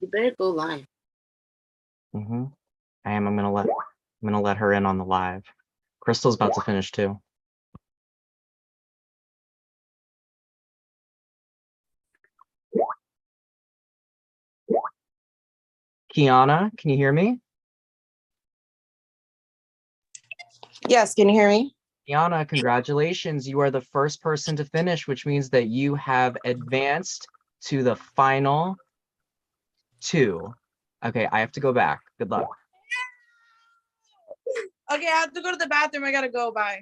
You better go live. Mm-hmm. I am. I'm gonna let her in on the live. Crystal's about to finish too. Kiana, can you hear me? Yes, can you hear me? Kiana, congratulations. You are the first person to finish, which means that you have advanced to the final 2. Okay, I have to go back. Good luck. Okay, I have to go to the bathroom. I gotta go. Bye.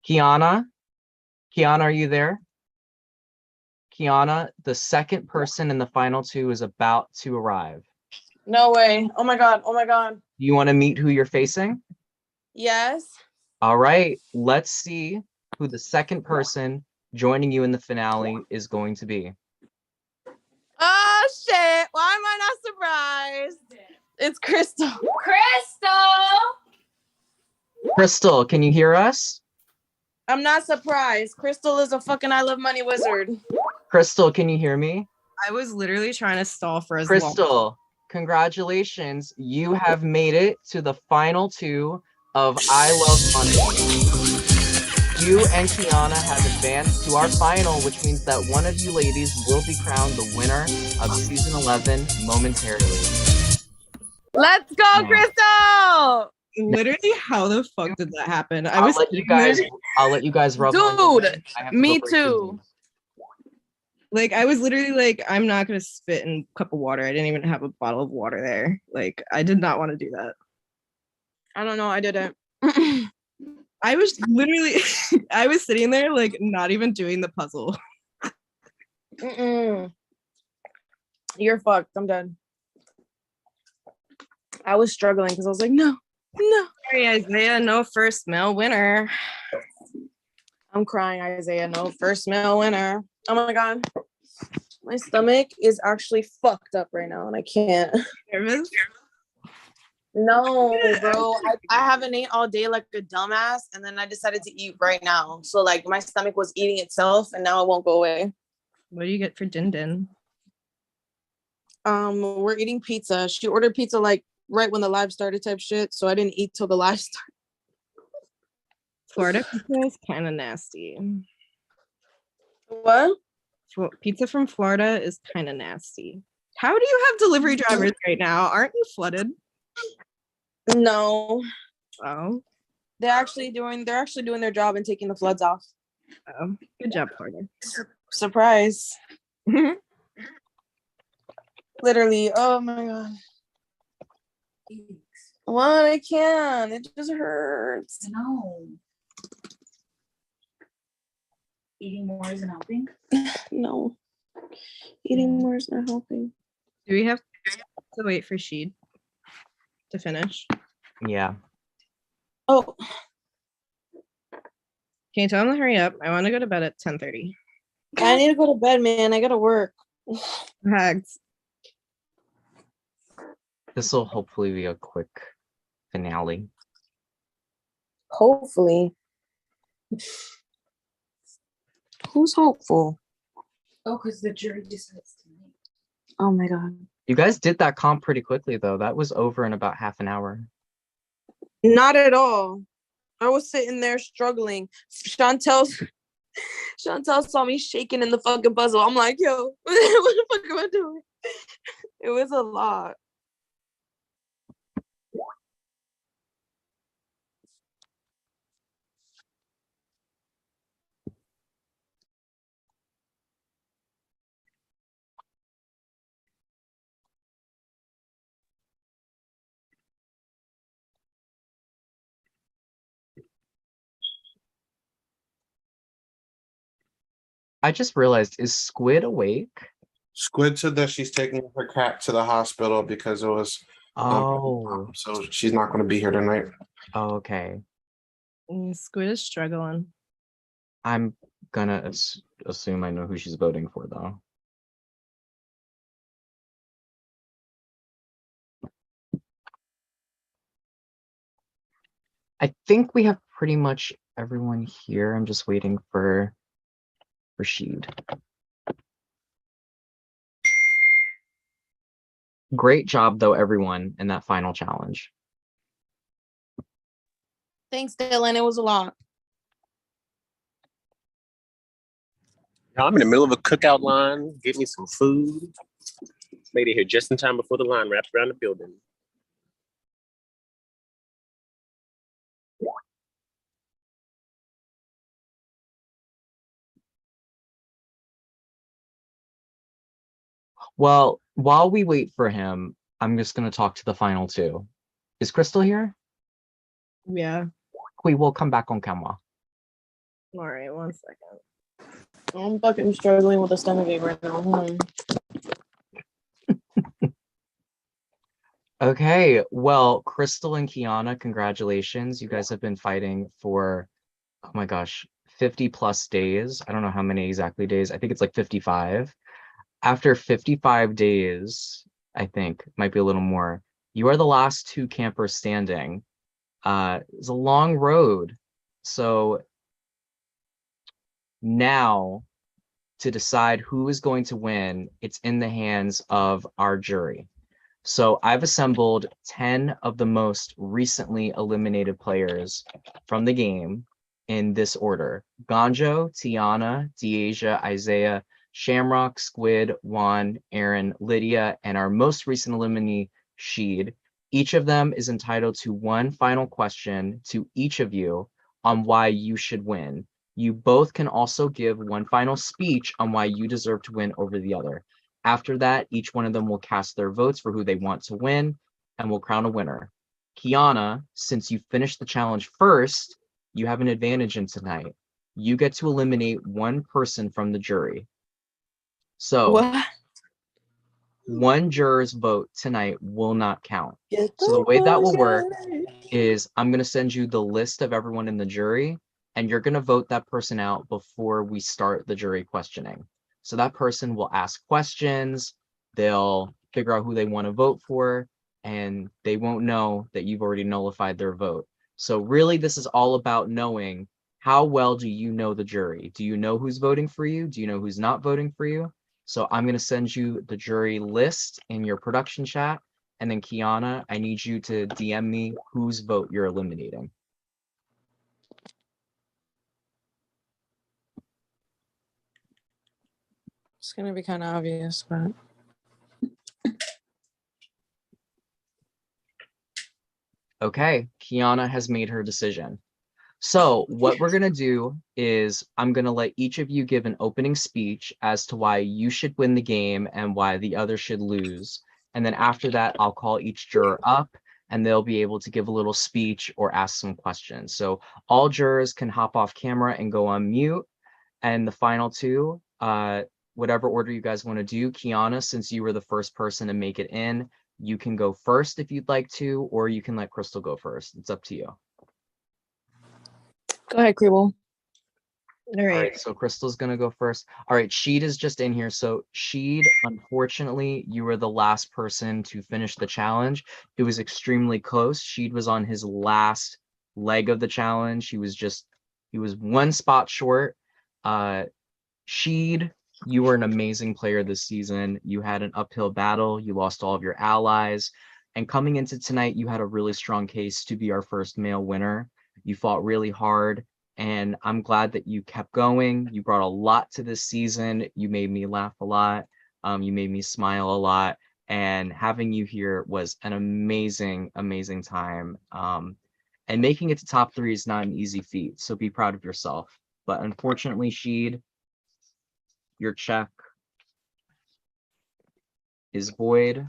Kiana, are you there? Kiana, the second person in the final 2 is about to arrive. No way. Oh my god. Oh my god. You want to meet who you're facing? Yes. All right, let's see who the second person joining you in the finale is going to be. Oh shit. Why am I not surprised? It's Crystal. Crystal, can you hear us? I'm not surprised. Crystal is a fucking I Love Money wizard. Crystal, can you hear me? I was literally trying to stall for as Crystal, congratulations. You have made it to the final 2 of I Love Money. You and Kiana have advanced to our final, which means that one of you ladies will be crowned the winner of season 11 momentarily. Let's go, Crystal! Literally, how the fuck did that happen? I'll let you guys rub. Dude, me too. Like, I was literally like, I'm not gonna spit in a cup of water. I didn't even have a bottle of water there. Like, I did not want to do that. I don't know. I didn't. I was literally, I was sitting there like not even doing the puzzle. You're fucked. I'm done. I was struggling because I was like, no. Sorry, Isaiah, no first male winner. I'm crying, Isaiah. No first male winner. Oh my god. My stomach is actually fucked up right now and I can't. Nervous? No, bro. I haven't ate all day like a dumbass, and then I decided to eat right now. So like my stomach was eating itself, and now it won't go away. What do you get for din? We're eating pizza. She ordered pizza like right when the live started type shit, so I didn't eat till the live started. Florida pizza is kind of nasty. What? Pizza from Florida is kind of nasty. How do you have delivery drivers right now? Aren't you flooded? No. Oh. They're actually doing their job and taking the floods off. Oh, good job, Florida. Surprise. Literally. Oh my god. What? I can't. It just hurts. No. Eating more isn't helping. No. Eating more is not helping. Do we have to wait for Sheed to finish? Yeah. Oh, Can you tell him to hurry up? I want to go to bed at 10:30. I need to go to bed, man. I gotta work. Hags. This will hopefully be a quick finale. Hopefully. Who's hopeful? Oh, because the jury decides tonight. Oh my god. You guys did that comp pretty quickly though. That was over in about half an hour. Not at all. I was sitting there struggling. Chantel saw me shaking in the fucking puzzle. I'm like, yo, what the fuck am I doing? It was a lot. I just realized, is Squid awake? Squid said that she's taking her cat to the hospital because it was Oh, so she's not going to be here tonight. okay. Squid is struggling. I'm gonna assume I know who she's voting for though. I think we have pretty much everyone here. I'm just waiting for Rashid. Great job though, everyone, in that final challenge. Thanks, Dylan. It was a lot. I'm in the middle of a cookout line. Get me some food. Made it here just in time before the line wraps around the building. Well, while we wait for him, I'm just gonna talk to the final two. Is Crystal here? Yeah. We will come back on camera. All right, 1 second. I'm fucking struggling with a stomachache right now. Okay, well, Crystal and Kiana, congratulations. You guys have been fighting for, oh my gosh, 50 plus days. I don't know how many exactly days. I think it's like 55. After 55 days, I think, might be a little more, you are the last two campers standing. It's a long road. So now to decide who is going to win, it's in the hands of our jury. So I've assembled 10 of the most recently eliminated players from the game in this order: Ganjo, Tiana, Deasia, Isaiah, Shamrock, Squid, Juan, Aaron, Lydia, and our most recent eliminee, Sheed. Each of them is entitled to one final question to each of you on why you should win. You both can also give one final speech on why you deserve to win over the other. After that, each one of them will cast their votes for who they want to win and will crown a winner. Kiana, since you finished the challenge first, you have an advantage in tonight. You get to eliminate one person from the jury. So What? one juror's vote tonight will not count. So the way that will work is I'm going to send you the list of everyone in the jury, and you're going to vote that person out before we start the jury questioning. So that person will ask questions, they'll figure out who they want to vote for, and they won't know that you've already nullified their vote. So really, this is all about knowing how well do you know the jury? Do you know who's voting for you? Do you know who's not voting for you? So I'm going to send you the jury list in your production chat. And then Kiana, I need you to DM me whose vote you're eliminating. It's gonna be kind of obvious, but Okay, Kiana has made her decision. So what we're going to do is I'm going to let each of you give an opening speech as to why you should win the game and why the other should lose. And then after that, I'll call each juror up and they'll be able to give a little speech or ask some questions. So all jurors can hop off camera and go on mute. And the final two, whatever order you guys want to do, Kiana, since you were the first person to make it in, you can go first if you'd like to, or you can let Crystal go first. It's up to you. Go ahead, Creeble. All All right. right, so Crystal's gonna go first. All right, Sheed is just in here. So Sheed, unfortunately, you were the last person to finish the challenge. It was extremely close. Sheed was on his last leg of the challenge. He was one spot short. Sheed, you were an amazing player this season. You had an uphill battle. You lost all of your allies. And coming into tonight, you had a really strong case to be our first male winner. You fought really hard. And I'm glad that you kept going. You brought a lot to this season. You made me laugh a lot. You made me smile a lot. And having you here was an amazing, amazing time. And making it to top 3 is not an easy feat. So be proud of yourself. But unfortunately, Sheed, your check is void.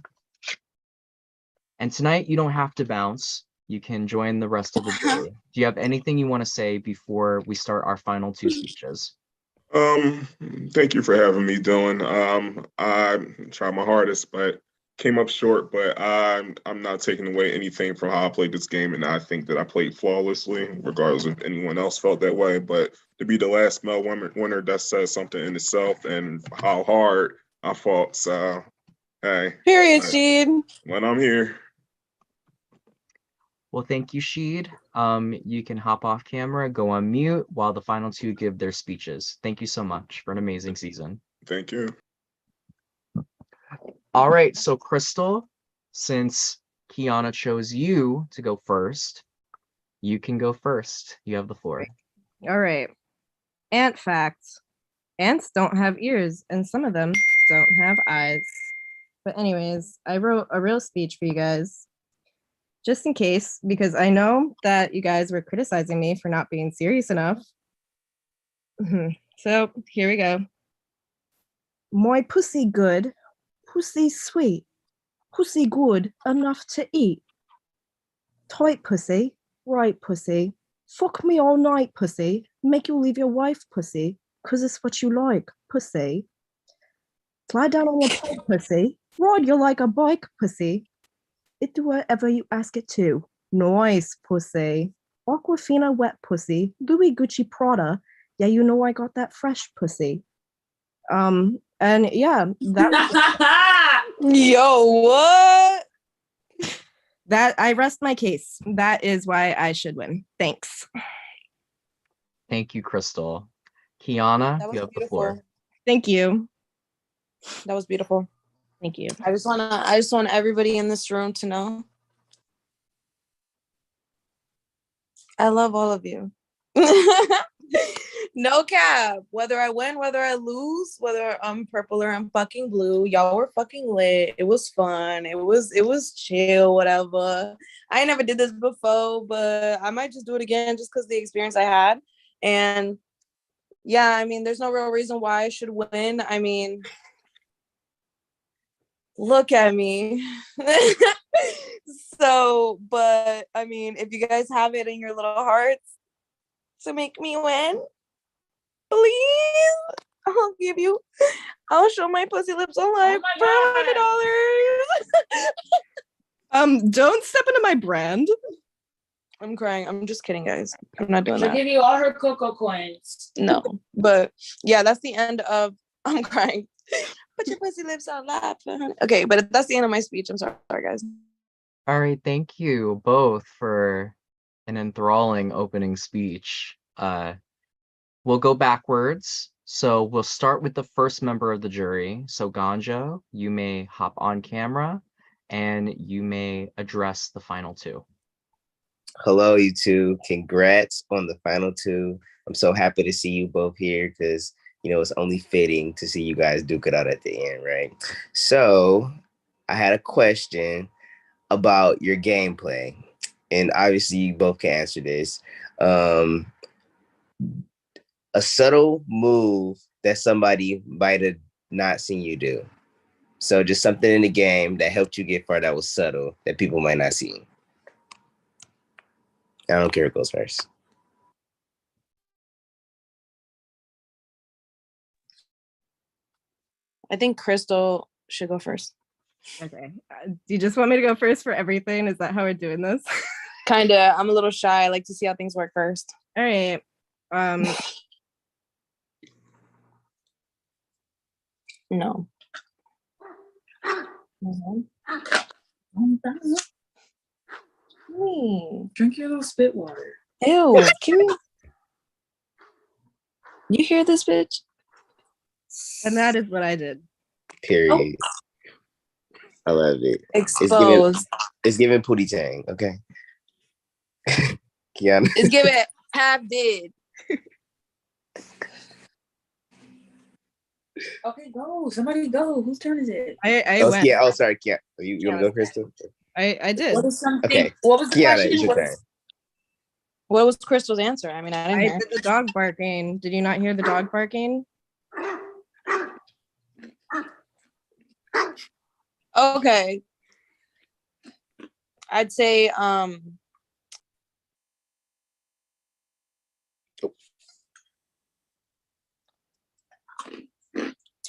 And tonight you don't have to bounce. You can join the rest of the jury. Do you have anything you want to say before we start our final 2 speeches? Thank you for having me, Dylan. I tried my hardest, but came up short. But I'm not taking away anything from how I played this game, and I think that I played flawlessly, regardless if anyone else felt that way. But to be the last male winner, that says something in itself, and how hard I fought. So, hey, Period, Sheed. when I'm here. Well, thank you, Sheed. You can hop off camera, go on mute while the final 2 give their speeches. Thank you so much for an amazing season. Thank you. All right, so Crystal, since Kiana chose you to go first, you can go first. You have the floor. All right. Ant facts. Ants don't have ears, and some of them don't have eyes. But anyways, I wrote a real speech for you guys, just in case, because I know that you guys were criticizing me for not being serious enough. So here we go. My pussy good, pussy sweet, pussy good enough to eat. Tight pussy, right pussy, fuck me all night pussy, make you leave your wife pussy, 'cause it's what you like, pussy. Slide down on your pipe pussy, ride you like a bike pussy. It do whatever you ask it to. Nice pussy. Aquafina wet pussy, Louis Gucci Prada. Yeah, you know I got that fresh pussy. And yeah, that Yo, what? that I rest my case. That is why I should win. Thanks. Thank you, Crystal. Kiana, That you was have the floor. beautiful. Thank you. That was beautiful. Thank you. I just want everybody in this room to know I love all of you. No cap. Whether I win, whether I lose, whether I'm purple or I'm fucking blue, y'all were fucking lit. It was fun. It was chill, whatever. I never did this before, but I might just do it again just because the experience I had. And yeah, I mean, there's no real reason why I should win. I mean, look at me. So, but I mean, if you guys have it in your little hearts to make me win, please, I'll show my pussy lips on live for $100. Don't step into my brand. I'm crying. I'm just kidding, guys. I'm not doing She'll that. give you all her cocoa coins. No, but yeah, that's the end of. I'm crying. Put your pussy lips on live. Okay, but that's the end of my speech. I'm sorry, guys. All right, thank you both for an enthralling opening speech. We'll go backwards. So we'll start with the first member of the jury. So Ganjo, you may hop on camera and you may address the final 2. Hello, you two. Congrats on the final 2. I'm so happy to see you both here because, it's only fitting to see you guys duke it out at the end, right? So I had a question about your gameplay. And obviously you both can answer this. A subtle move that somebody might have not seen you do. So just something in the game that helped you get far that was subtle that people might not see. I don't care who goes first. I think Crystal should go first. Okay. Do you just want me to go first for everything? Is that how we're doing this? Kinda. I'm a little shy. I like to see how things work first. All right. No. Drink your little spit water. Ew. Can you hear this bitch? And that is what I did. Period. I love it. Exposed. It's giving Pootie Tang, okay? Kiana. It's giving half dead. Okay, go. Somebody go. Whose turn is it? I went. Yeah. Oh, sorry, Kiana. You want to go, Crystal? I did. What is something? Okay. What was the Kiana, question? it's your turn. What was Crystal's answer? I mean, I didn't I hear. did the dog barking. Did you not hear the dog barking? Okay. I'd say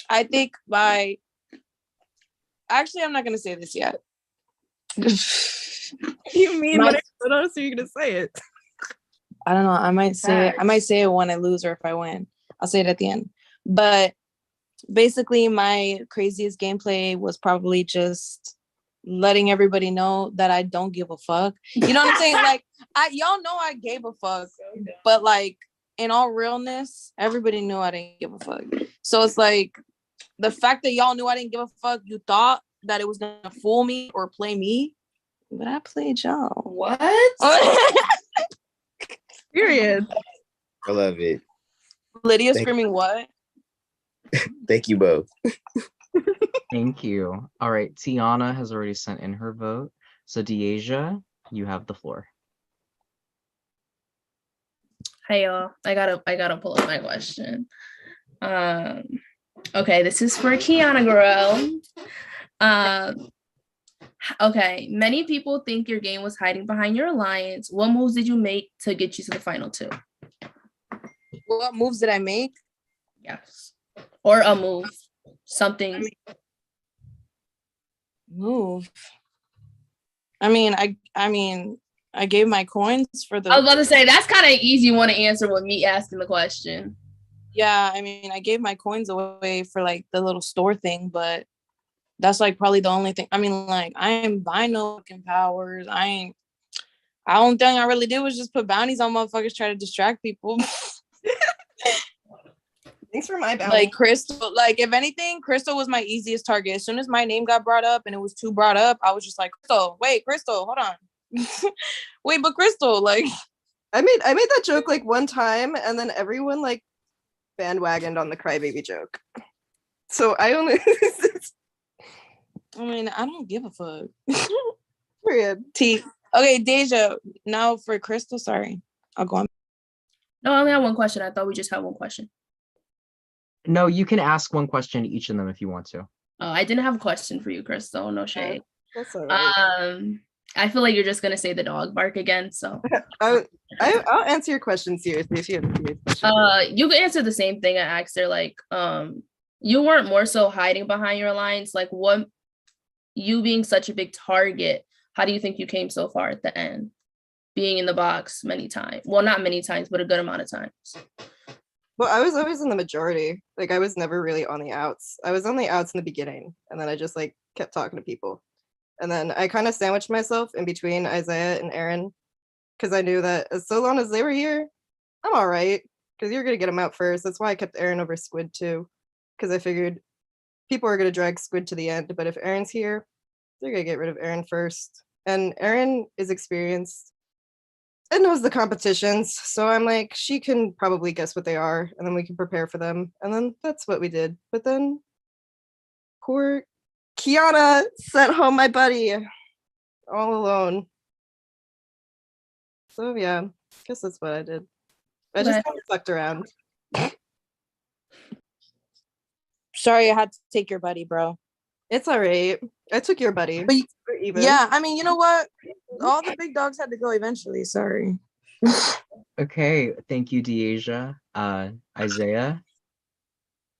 I think by actually I'm not gonna say this yet. You mean My- what else are you gonna say it? I don't know. I might say it when I lose or if I win. I'll say it at the end. But basically my craziest gameplay was probably just letting everybody know that I don't give a fuck. You know what I'm saying? Like y'all know I gave a fuck, but like in all realness, everybody knew I didn't give a fuck. So it's like the fact that y'all knew I didn't give a fuck, you thought that it was gonna fool me or play me, but I played y'all. What? Period. I love it. Lydia screaming what? Thank you both. Thank you. All right, Tiana has already sent in her vote. So Deasia, you have the floor. Hey y'all, I gotta pull up my question. Okay, this is for Kiana girl. Okay, many people think your game was hiding behind your alliance. What moves did you make to get you to the final two? What moves did I make? Yes, or a move, something. Move. I mean, I gave my coins for the. I was about to say that's kind of easy one to answer with me asking the question. Yeah, I mean, I gave my coins away for like the little store thing, but that's like probably the only thing. I mean, like I ain't buying no fucking powers. I only thing I really did was just put bounties on motherfuckers, try to distract people. Thanks for my bounty. Like Crystal, like if anything, Crystal was my easiest target. As soon as my name got brought up and it was two brought up, I was just like, Crystal, hold on. Wait, but Crystal, like I made that joke like one time and then everyone like bandwagoned on the crybaby joke. So I only I mean, I don't give a fuck. period. Okay, Deja, now for Crystal, sorry. I'll go on. No, I only have one question. I thought we just had one question. No, you can ask one question to each of them if you want to. Oh, I didn't have a question for you, Crystal. No shade. That's all right. I feel like you're just gonna say the dog bark again. So I'll answer your question seriously if you have a serious question. you can answer the same thing I asked her. Like, you weren't more so hiding behind your alliance. Like, what you being such a big target, how do you think you came so far at the end? Being in the box many times. Well, not many times, but a good amount of times. Well, I was always in the majority. Like I was never really on the outs. I was on the outs in the beginning, and then I just like kept talking to people. And then I kind of sandwiched myself in between Isaiah and Aaron because I knew that so long as they were here, I'm all right because you're going to get them out first. That's why I kept Aaron over Squid too, because I figured people are going to drag Squid to the end. But if Aaron's here, they're going to get rid of Aaron first. And Aaron is experienced and knows the competitions. So I'm like, she can probably guess what they are and then we can prepare for them. And then that's what we did. But then poor Kiana sent home my buddy all alone. So yeah, Guess that's what I did. I just kind of fucked around. Sorry, I had to take your buddy, bro. It's all right. I took your buddy. But We're even. yeah, I mean, you know what? All the big dogs had to go eventually. Sorry. Okay, thank you, Deasia. Isaiah,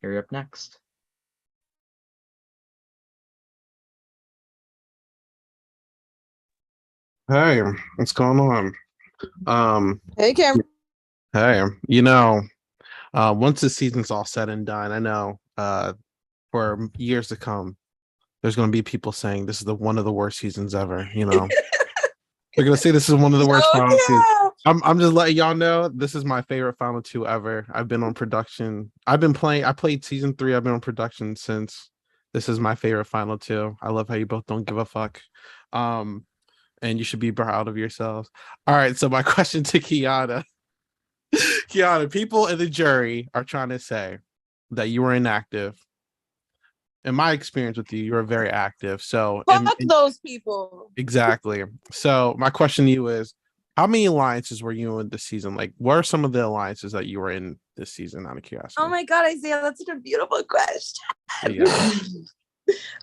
you're up next. Hey, what's going on? Hey, Cameron. Hey, once the season's all said and done, I know for years to come, there's gonna be people saying this is one of the worst seasons ever, They're gonna say this is one of the worst final seasons. I'm just letting y'all know this is my favorite final two ever. I've been on production. I played season 3. I've been on production since. This is my favorite final two. I love how you both don't give a fuck. And you should be proud of yourselves. All right, so my question to Kiana. Kiana, people in the jury are trying to say that you were inactive. In my experience with you, you were very active. So Fuck those people. Exactly. So my question to you is, how many alliances were you in this season? Like, what are some of the alliances that you were in this season, out of curiosity? Oh my God, Isaiah, that's such a beautiful question. Yeah.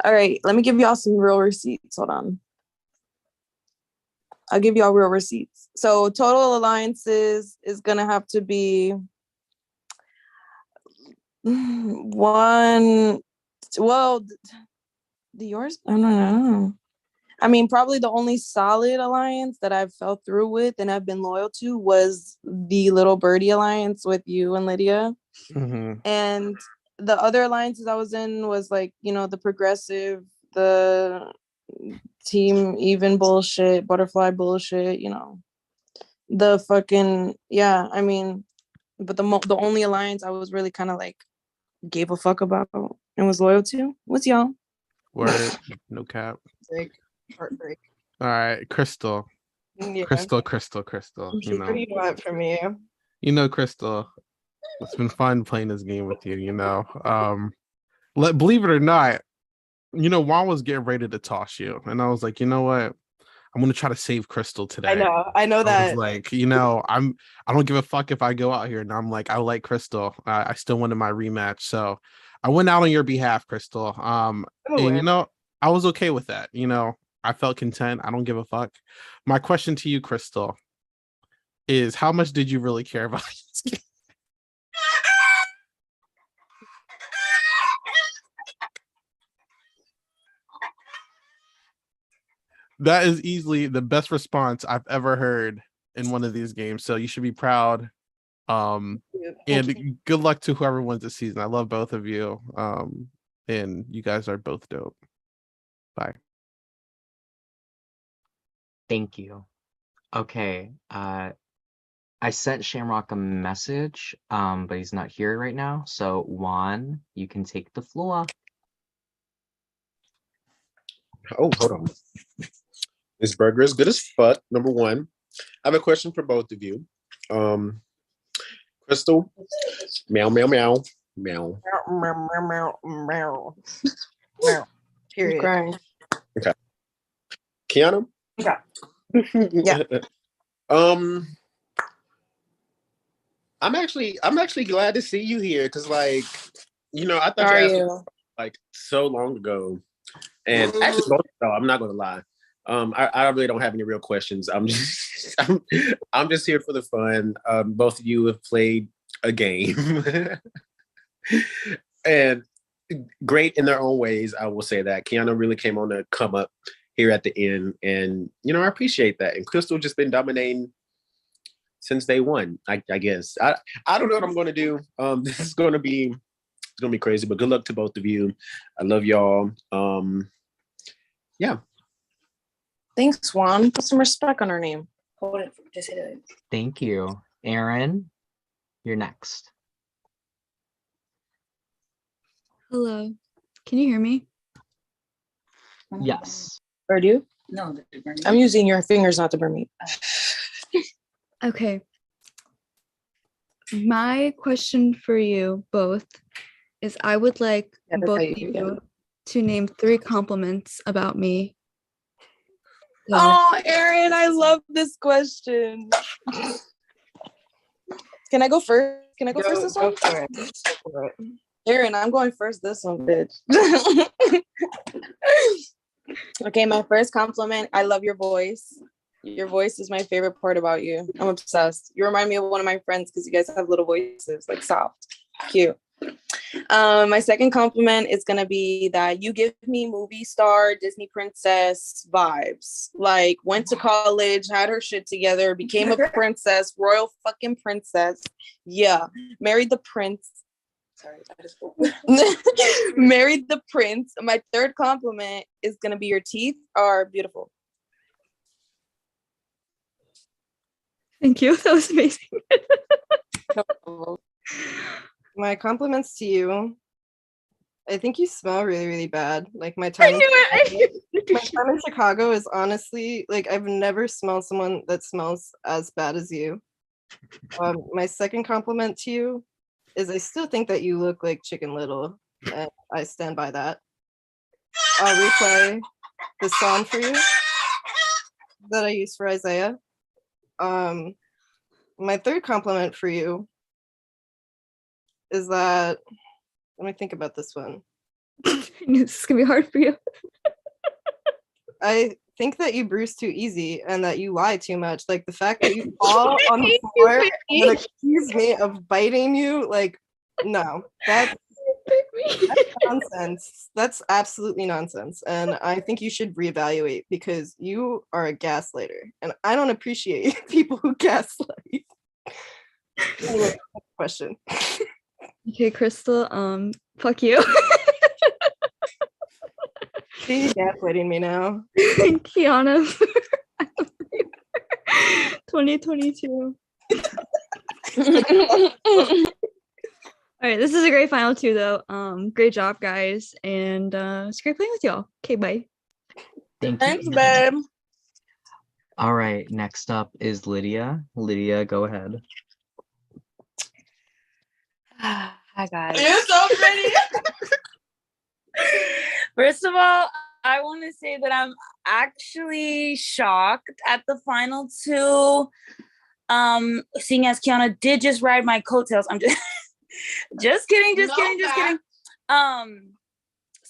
All right, let me give y'all some real receipts. Hold on. I'll give y'all real receipts. So total alliances is gonna have to be one. Well, the yours? I don't know. I mean, probably the only solid alliance that I've fell through with and I've been loyal to was the Little Birdie alliance with you and Lydia. Mm-hmm. And the other alliances I was in was like, the progressive, the team even bullshit, butterfly bullshit, the fucking, yeah, I mean, but the only alliance I was really kind of like gave a fuck about and was loyal to was y'all. Word, no cap. Heartbreak. All right, Crystal. Yeah. Crystal. What do you want from me? Crystal. It's been fun playing this game with you. Believe it or not, Juan was getting ready to toss you, and I was like, you know what? I'm gonna try to save Crystal today. I know that. I was like, I don't give a fuck if I go out here and I'm like, I like Crystal. I still wanted my rematch, so I went out on your behalf, Crystal. And I was okay with that. I felt content. I don't give a fuck. My question to you, Crystal, is how much did you really care about this game? That is easily the best response I've ever heard in one of these games. So you should be proud. And good luck to whoever wins this season. I love both of you. And you guys are both dope. Bye. Thank you. Okay. I sent Shamrock a message, but he's not here right now. So Juan, you can take the floor. Oh, hold on. This burger is good as fuck. Number one. I have a question for both of you. Crystal, meow, meow, meow, meow. Period. Crying. Okay. Kiana? Yeah. Yeah. I'm actually glad to see you here because I thought How are you asked me, you? like so long ago. And actually, I'm not gonna lie. I really don't have any real questions. I'm just here for the fun. Both of you have played a game, and great in their own ways. I will say that Kiana really came on to come up here at the end, and I appreciate that. And Crystal just been dominating since day one. I guess I don't know what I'm gonna do. This is gonna be crazy, but good luck to both of you. I love y'all. Yeah. Thanks, Juan. Put some respect on her name. Hold it. Just hit it. Thank you. Aaron, you're next. Hello. Can you hear me? Yes. Heard you? No, I'm using your fingers, not the Burmese. Okay. My question for you both is I would like both of you to name 3 compliments about me. So, Oh, Aaron, I love this question. Can I go first? Can I go first this Go one? for it. Go for it. Aaron, I'm going first this one, bitch. Okay, my first compliment. I love your voice. Your voice is my favorite part about you. I'm obsessed. You remind me of one of my friends because you guys have little voices, like soft, cute. My second compliment is gonna be that you give me movie star, Disney princess vibes. Like went to college, had her shit together, became a princess, royal fucking princess. Yeah, married the prince. Sorry, I just married the prince. My third compliment is gonna be your teeth are beautiful. Thank you. That was amazing. My compliments to you. I think you smell really, really bad. Like my time my time in Chicago is honestly like I've never smelled someone that smells as bad as you. My second compliment to you is I still think that you look like Chicken Little, and I stand by that. I'll replay the song for you that I used for Isaiah. My third compliment for you is that let me think about this one. I knew this is gonna be hard for you. I think that you bruise too easy and that you lie too much. Like the fact that you fall on the floor and accuse me of biting you, like, no, that's nonsense. That's absolutely nonsense. And I think you should reevaluate because you are a gaslighter. And I don't appreciate people who gaslight. Anyway, next question. Okay, Crystal, fuck you. See, you're gaslighting me now. Kiana. 2022. All right, this is a great final two though. Great job, guys, and it's great playing with y'all. Okay, bye. Thank Thanks, you. babe. All right, next up is Lydia. Lydia, go ahead. Hi guys. You're so pretty. First of all, I want to say that I'm actually shocked at the final two. Seeing as Kiana did just ride my coattails. I'm just just kidding.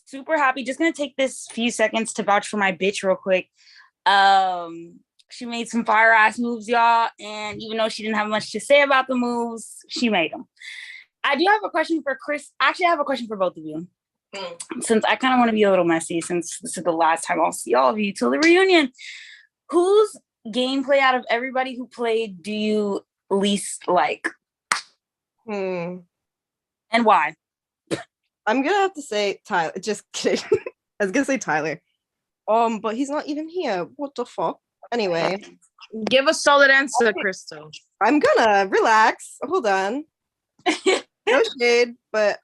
Super happy. Just gonna take this few seconds to vouch for my bitch real quick. She made some fire ass moves, y'all, and even though she didn't have much to say about the moves, she made them. I do have a question for Chris. Actually, I have a question for both of you. Since I kind of want to be a little messy, since this is the last time I'll see all of you till the reunion. Whose gameplay out of everybody who played do you least like? And why? I'm gonna have to say Tyler. Just kidding. I was gonna say Tyler. But he's not even here. What the fuck? Anyway. Give a solid answer, Crystal. I'm gonna relax. Hold on. No shade, but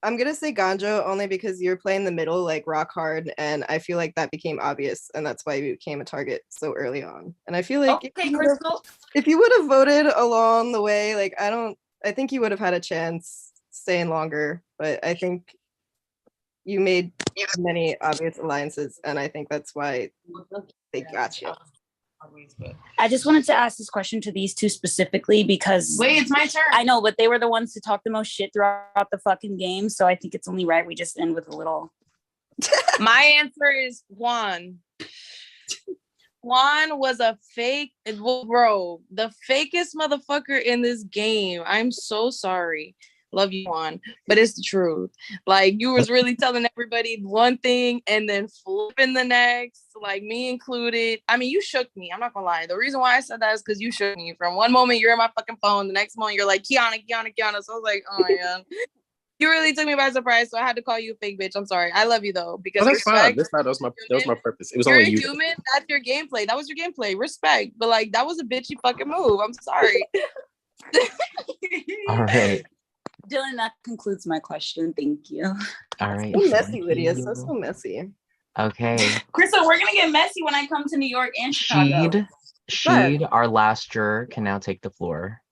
I'm gonna say Ganjo only because you're playing the middle like rock hard, and I feel like that became obvious, and that's why you became a target so early on. And I feel like Crystal, if you would have voted along the way, like I think you would have had a chance staying longer, but I think you made many obvious alliances, and I think that's why they got you. I just wanted to ask this question to these two specifically because Wait, it's my turn. I know, but they were the ones to talk the most shit throughout the fucking game, so I think it's only right we just end with a little. My answer is Juan. Juan was a fake, bro, the fakest motherfucker in this game. I'm so sorry. Love you, Juan, but it's the truth. Like, you was really telling everybody one thing and then flipping the next, like me included. I mean, you shook me. I'm not gonna lie. The reason why I said that is because you shook me. From one moment you're in my fucking phone, the next moment you're like, Kiana. So I was like, oh yeah. You really took me by surprise, so I had to call you a fake bitch. I'm sorry. I love you though, because that's fine. respect. That was my purpose. It was You're only a you. human. That's your gameplay. That was your gameplay. Respect, but like that was a bitchy fucking move. I'm sorry. All right. Dylan, that concludes my question. Thank you. All right. So messy, Lydia. So messy. Okay. Crystal, we're gonna get messy when I come to New York and Chicago. Sheed, our last juror, can now take the floor.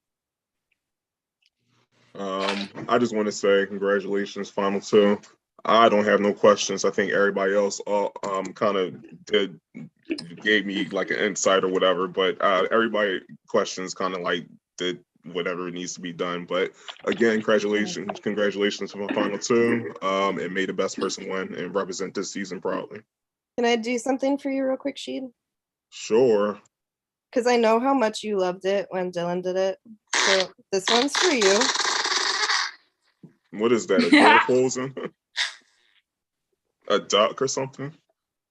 I just want to say congratulations, final two. I don't have no questions. I think everybody else kind of gave me like an insight or whatever, but everybody questions kind of like did whatever needs to be done. But again, congratulations to my final two. And may the best person win and represent this season proudly. Can I do something for you real quick, Sheed? Sure. Because I know how much you loved it when Dylan did it. So this one's for you. What is that? A door closing? A duck or something?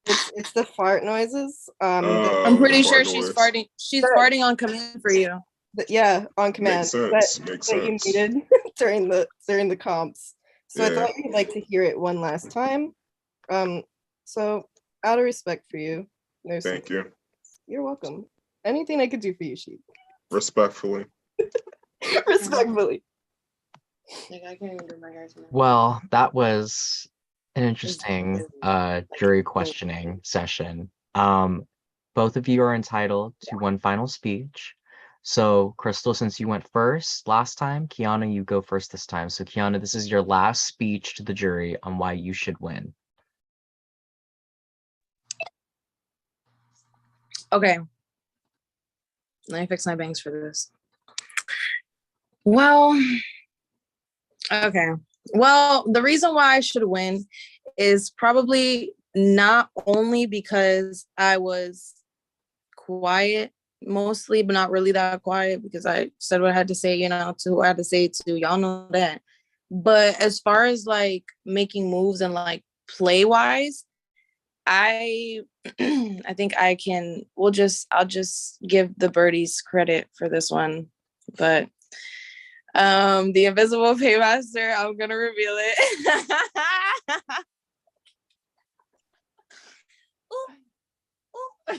It's the fart noises. I'm pretty sure fart she's noise. farting. She's farting on command for you. Yeah, on command. Makes sense. Makes that you sense. needed during the comps. So I Yeah. thought you'd like to hear it one last time. So out of respect for you, Thank you. You're welcome. Anything I could do for you, Sheep. Respectfully. Respectfully. Like I can't even do my hair tonight. Well, that was an interesting jury questioning session. Both of you are entitled to one final speech. So, Crystal, since you went first last time, Kiana, you go first this time. So, Kiana, this is your last speech to the jury on why you should win. Okay. Let me fix my bangs for this. Well, okay. Well, the reason why I should win is probably not only because I was quiet mostly, but not really that quiet because I said what I had to say, to who I had to say to. Y'all know that. But as far as like making moves and like play wise, I I think I'll just give the birdies credit for this one. But the invisible paymaster, I'm gonna reveal it. Ooh, ooh.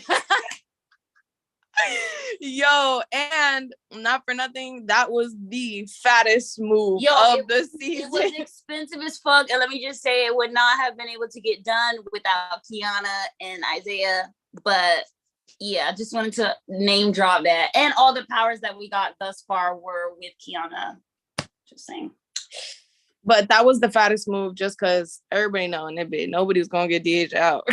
Yo, and not for nothing, that was the fattest move of the season. It was expensive as fuck, and let me just say, it would not have been able to get done without Kiana and Isaiah. But yeah, I just wanted to name drop that, and all the powers that we got thus far were with Kiana. Just saying. But that was the fattest move, just because everybody knowing that bit, nobody's gonna get DH out.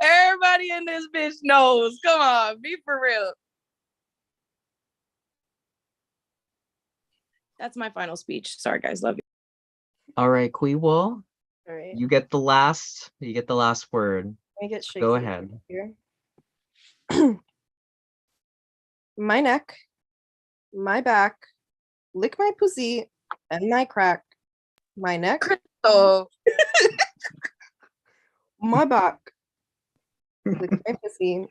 Everybody in this bitch knows. Come on, be for real. That's my final speech. Sorry, guys. Love you. All right, Kui Wool, All right. you get the last word. Let me get shaky Go ahead. here. My neck, my back, lick my pussy, and my crack. My neck, Oh, my back, lick my pussy,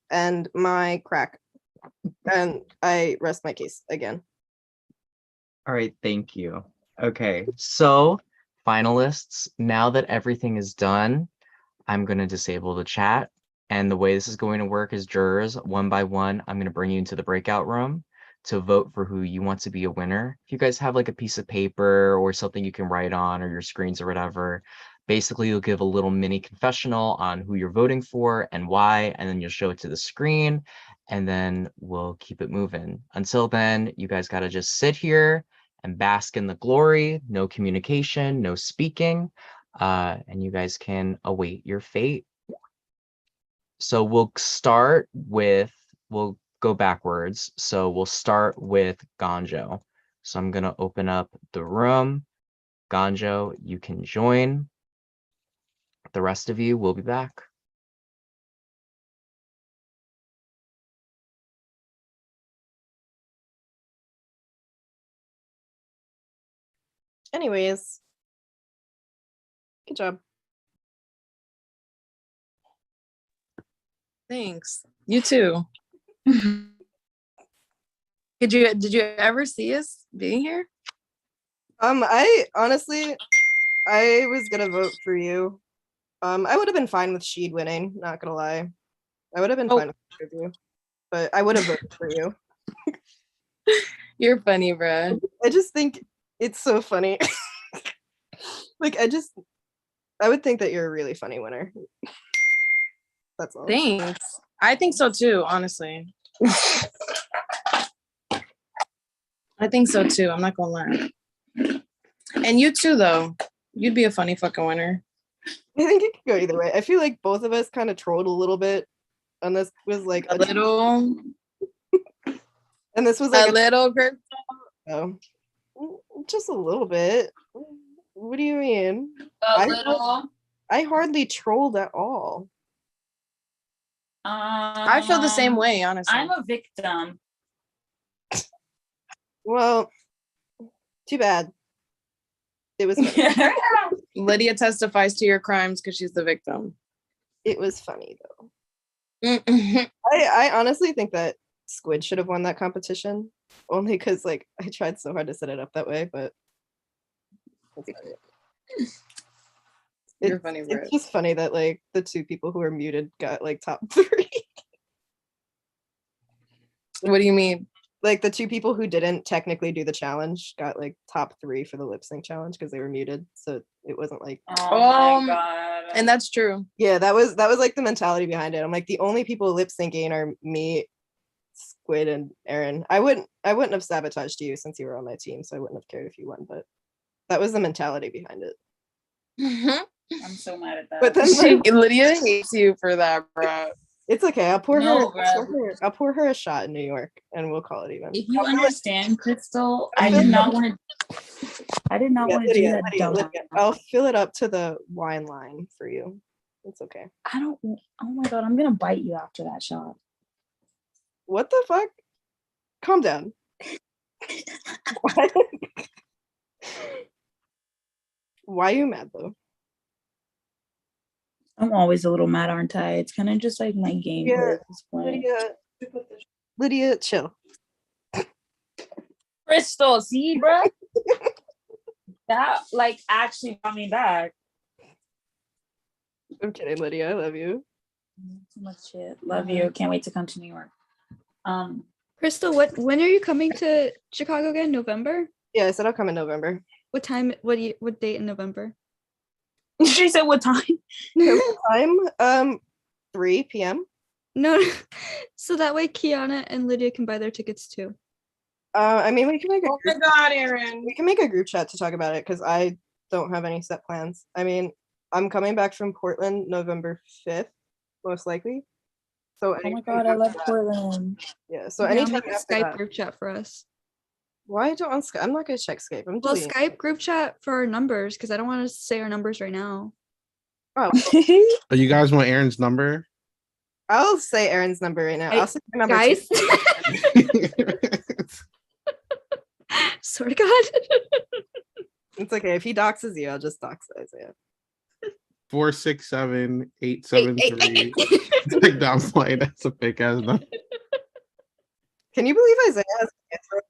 and my crack. And I rest my case again. All right, thank you. Okay, so finalists, now that everything is done, I'm going to disable the chat. And the way this is going to work is jurors, one by one, I'm going to bring you into the breakout room to vote for who you want to be a winner. If you guys have like a piece of paper or something you can write on or your screens or whatever, basically you'll give a little mini confessional on who you're voting for and why, and then you'll show it to the screen, and then we'll keep it moving. Until then, you guys got to just sit here and bask in the glory, no communication, no speaking, and you guys can await your fate. So we'll go backwards. So we'll start with Ganjo. So I'm going to open up the room. Ganjo, you can join. The rest of you will be back. Anyways, good job. thanks. You too. Did you ever see us being here? I honestly, I was gonna vote for you. I would have been fine with Sheed winning, not gonna lie. I would have been fine with you, but I would have voted for you. You're funny, bro. I just think it's so funny. Like, I would think that you're a really funny winner. That's all. Thanks. I think so too, honestly. I think so too. I'm not gonna lie. And you too, though. You'd be a funny fucking winner. I think it could go either way. I feel like both of us kind of trolled a little bit, and this was like A little. And And this was A like little girl. just a little bit. What do you mean? A little. I hardly trolled at all. I feel the same way, honestly. I'm a victim. Well, too bad. It was Lydia testifies to your crimes because she's the victim. it was funny though. Mm-mm. I honestly think that Squid should have won that competition. Only because like I tried so hard to set it up that way, but that's about it. You're funny, bro. It's just funny that like the two people who were muted got like top 3. What do you mean? Like the two people who didn't technically do the challenge got like top 3 for the lip sync challenge because they were muted. So it wasn't like Oh my god. And that's true. yeah, that was like the mentality behind it. I'm like the only people lip syncing are me, Squid, and Aaron. I wouldn't have sabotaged you since you were on my team, so I wouldn't have cared if you won. But that was the mentality behind it. I'm so mad at that. But then like, Lydia hates you for that, bro. it's okay. I'll pour No, her. I'll pour her a shot in New York, and we'll call it even. If you understand, Crystal, I I feel did like- not want to. I did not Yeah, want to do that. Lydia, I'll fill it up to the wine line for you. It's okay. I don't. Oh my god, I'm gonna bite you after that shot. What the fuck? Calm down. Why are you mad though? I'm always a little mad, aren't I? It's kind of just like my game Yeah, at this point. Lydia, chill. Crystal, see, bro. That like actually brought me back. I'm kidding, Lydia. I love you. So much shit. Love you. Can't wait to come to New York. Crystal, when are you coming to Chicago again? November? Yeah, I said I'll come in November. What time? What date in November? She said what time? What time? 3 p.m. No, so that way Kiana and Lydia can buy their tickets too. I mean, we can make a Oh my god, Aaron. we can make a group chat to talk about it because I don't have any set plans. I mean, I'm coming back from Portland November 5th, most likely. So Oh my god, I love Portland. Yeah, so Yeah, anytime make a after Skype that. group chat for us. Why don't on Skype? I'm not gonna check Skype. I'm Well, deleting it. Skype group chat for our numbers because I don't want to say our numbers right now. Oh, Oh, you guys want Aaron's number? I'll say Aaron's number right now. I'll say your number Guys, too. swear to God. It's okay. If he doxes you, I'll just dox Isaiah. 467-873. Like down flight. That's a fake ass number. Can you believe Isaiah has cancer?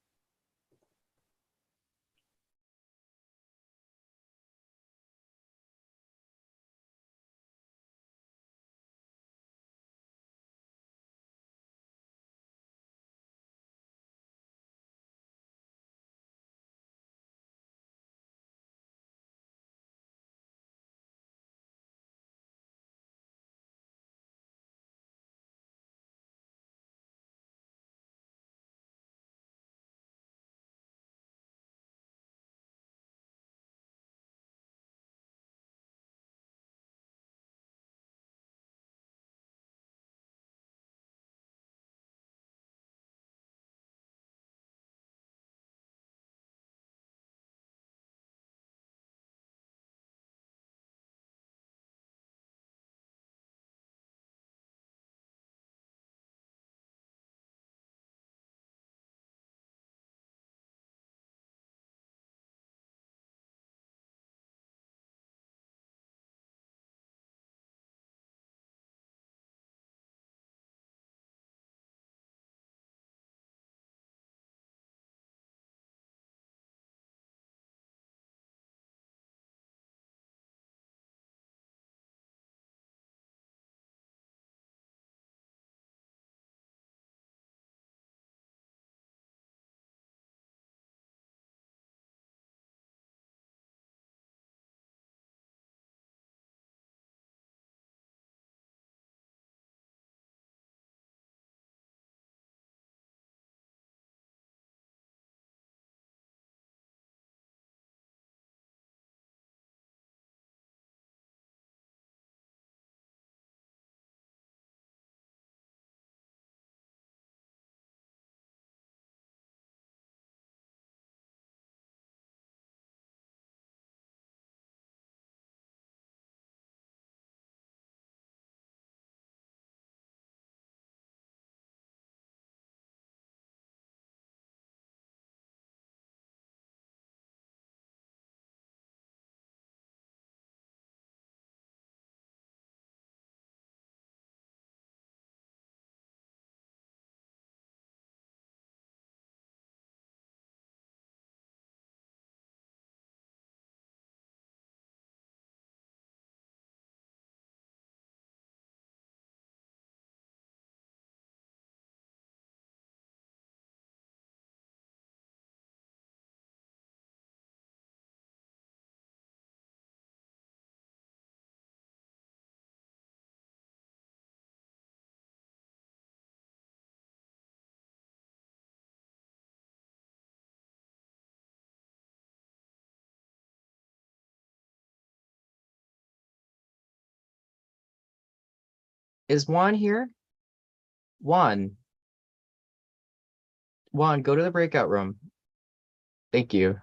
Is Juan here? Juan, go to the breakout room. Thank you.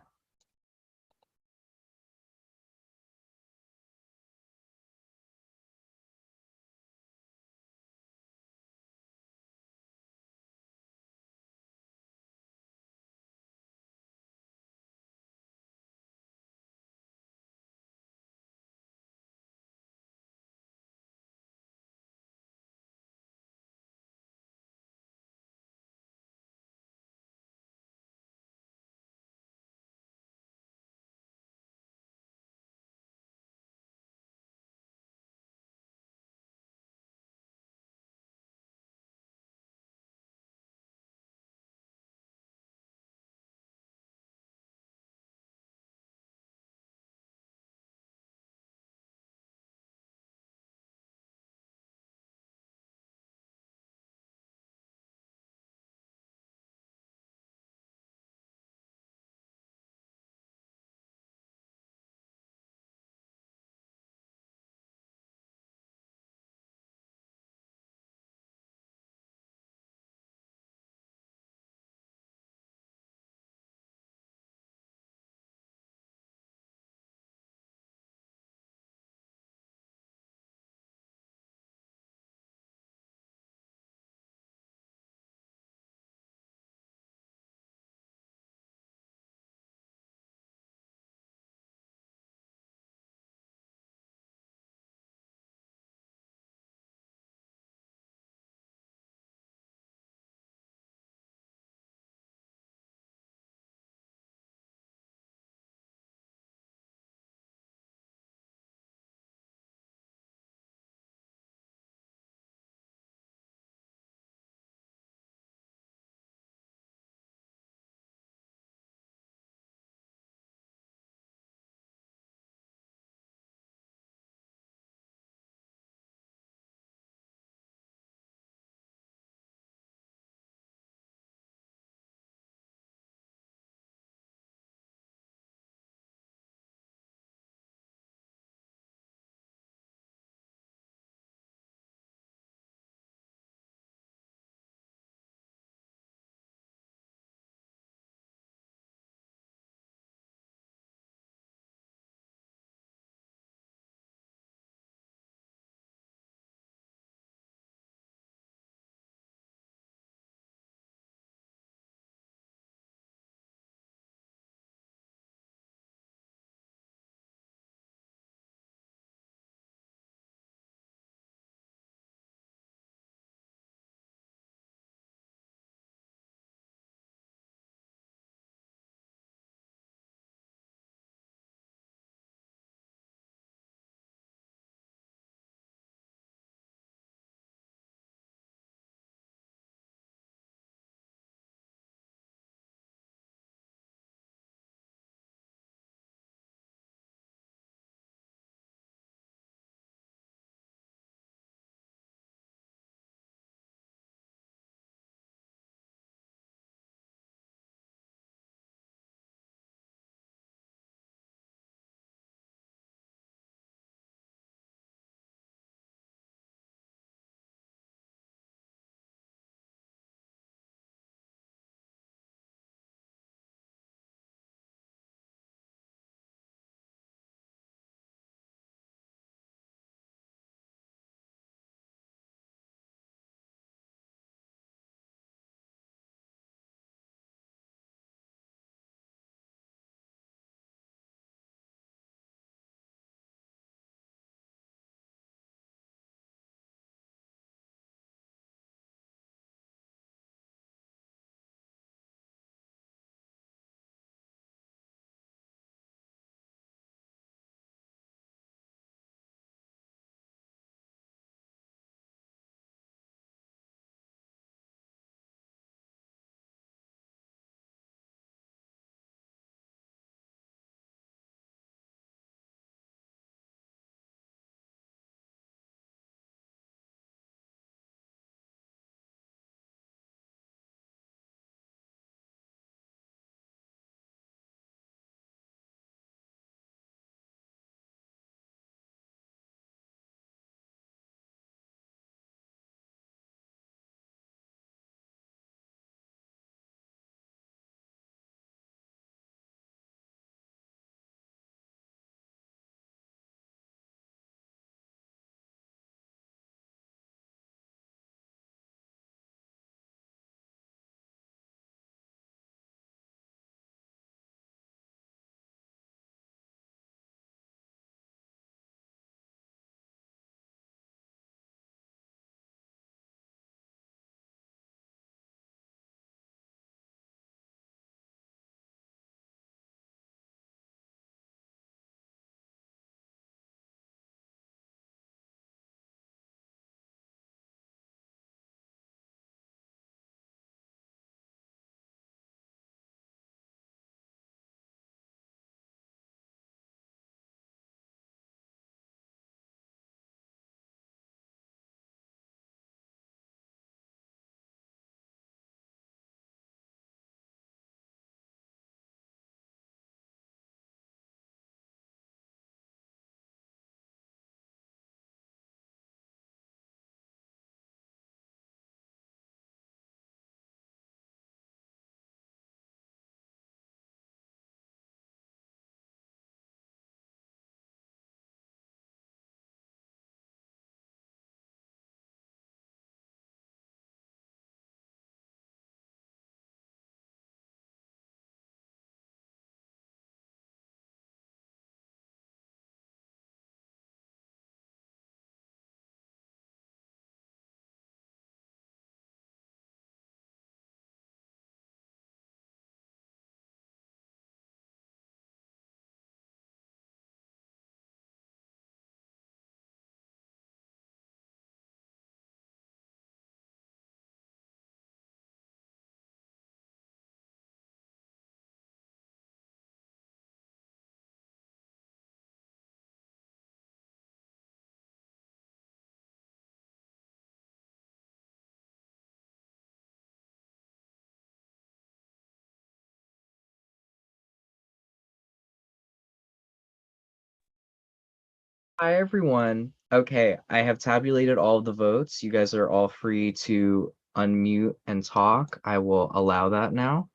Hi, everyone. Okay, I have tabulated all of the votes. You guys are all free to unmute and talk. I will allow that now.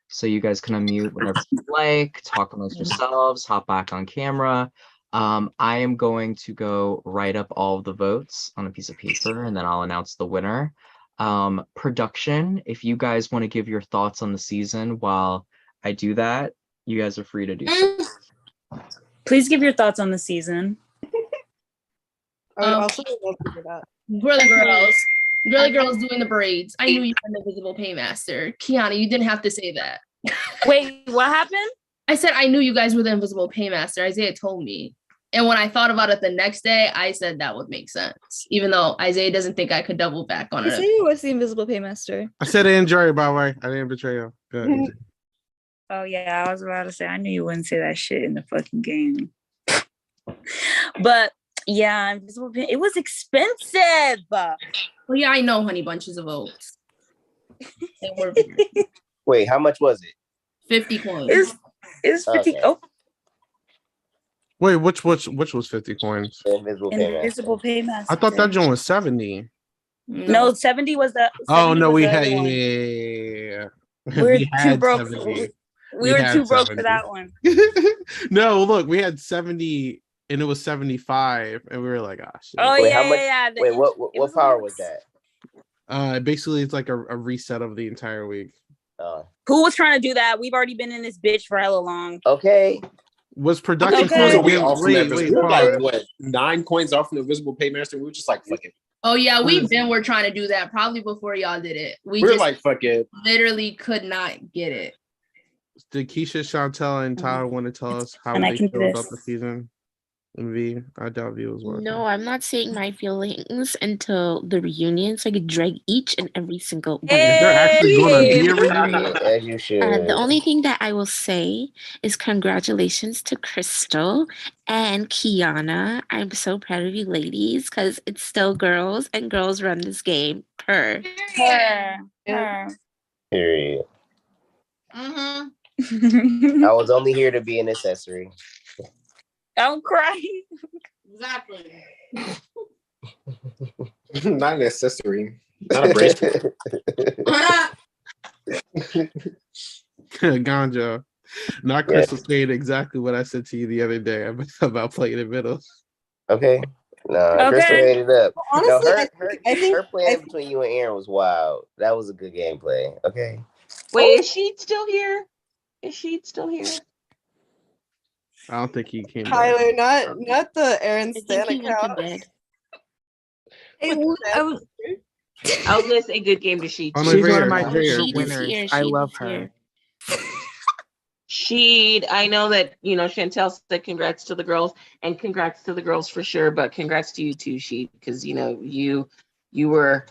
So you guys can unmute whenever you like, talk amongst yourselves, hop back on camera. I am going to go write up all of the votes on a piece of paper, and then I'll announce the winner. Production, if you guys want to give your thoughts on the season while I do that, you guys are free to do so. Please give your thoughts on the season. I would also love to hear that. Girly girls doing the braids. I knew you were an invisible paymaster. Kiana, you didn't have to say that. Wait, what happened? I said I knew you guys were the invisible paymaster. Isaiah told me. And when I thought about it the next day, I said that would make sense. Even though Isaiah doesn't think I could double back on it. Isaiah was the invisible paymaster. I said I enjoy it, by the way. I didn't betray you. Good. Oh yeah, I was about to say I knew you wouldn't say that shit in the fucking game. But yeah, invisible pay, it was expensive. Well, yeah, I know, honey bunches of oats. They were Wait, how much was it? 50 coins. It's 50. Okay. Oh, Wait, which was 50 coins? The invisible paymaster. invisible paymaster. I thought that joint was 70. No, 70 was the. Oh 70 no, was we the had other one. yeah. We're too had broke. 70. We were had too broke 70. for that one. No, look, we had 70 and it was 75, and we were like, ah, shit. Oh Wait, yeah, how much- yeah. Wait, what power was that? Basically it's like a reset of the entire week. Who was trying to do that? We've already been in this bitch for hella long. Okay. Was production Okay. Coins are we wait, off from wait, that? wait, We were like pause. what 9 coins off from the invisible paymaster. We were just like fuck it. Oh yeah, we're trying to do that probably before y'all did it. We We're just like fuck it. literally could not get it. Did Keisha, Chantel, and Tyler want to tell us how And I they can feel do about this. the season? And V, I doubt V was watching. No, I'm not saying my feelings until the reunion, so I could drag each and every single one. Is there actually going to be a reunion? Yeah, as you should. The only thing that I will say is congratulations to Crystal and Kiana. I'm so proud of you ladies because it's still girls and girls run this game. Her. Period. Mm-hmm. I was only here to be an accessory. Don't cry. Exactly. Not an accessory. Not a bracelet. Ganja. Not Crystal saying exactly what I said to you the other day about playing in middle. Okay. No, Okay. Crystal ate it up. Honestly, I think her plan between you and Aaron was wild. That was a good gameplay. Okay. Wait, is she still here? Is she still here? I don't think he came back. Tyler, not the Aaron I think Stan he went to account. bed. I was I was gonna say good game to Sheed. Oh, no, She's right one here, of my right favorite here. Sheed is winners. here, I Sheed love is her. here. Sheed, I know that Chantel said congrats to the girls, and congrats to the girls for sure, but congrats to you too, Sheed, because you were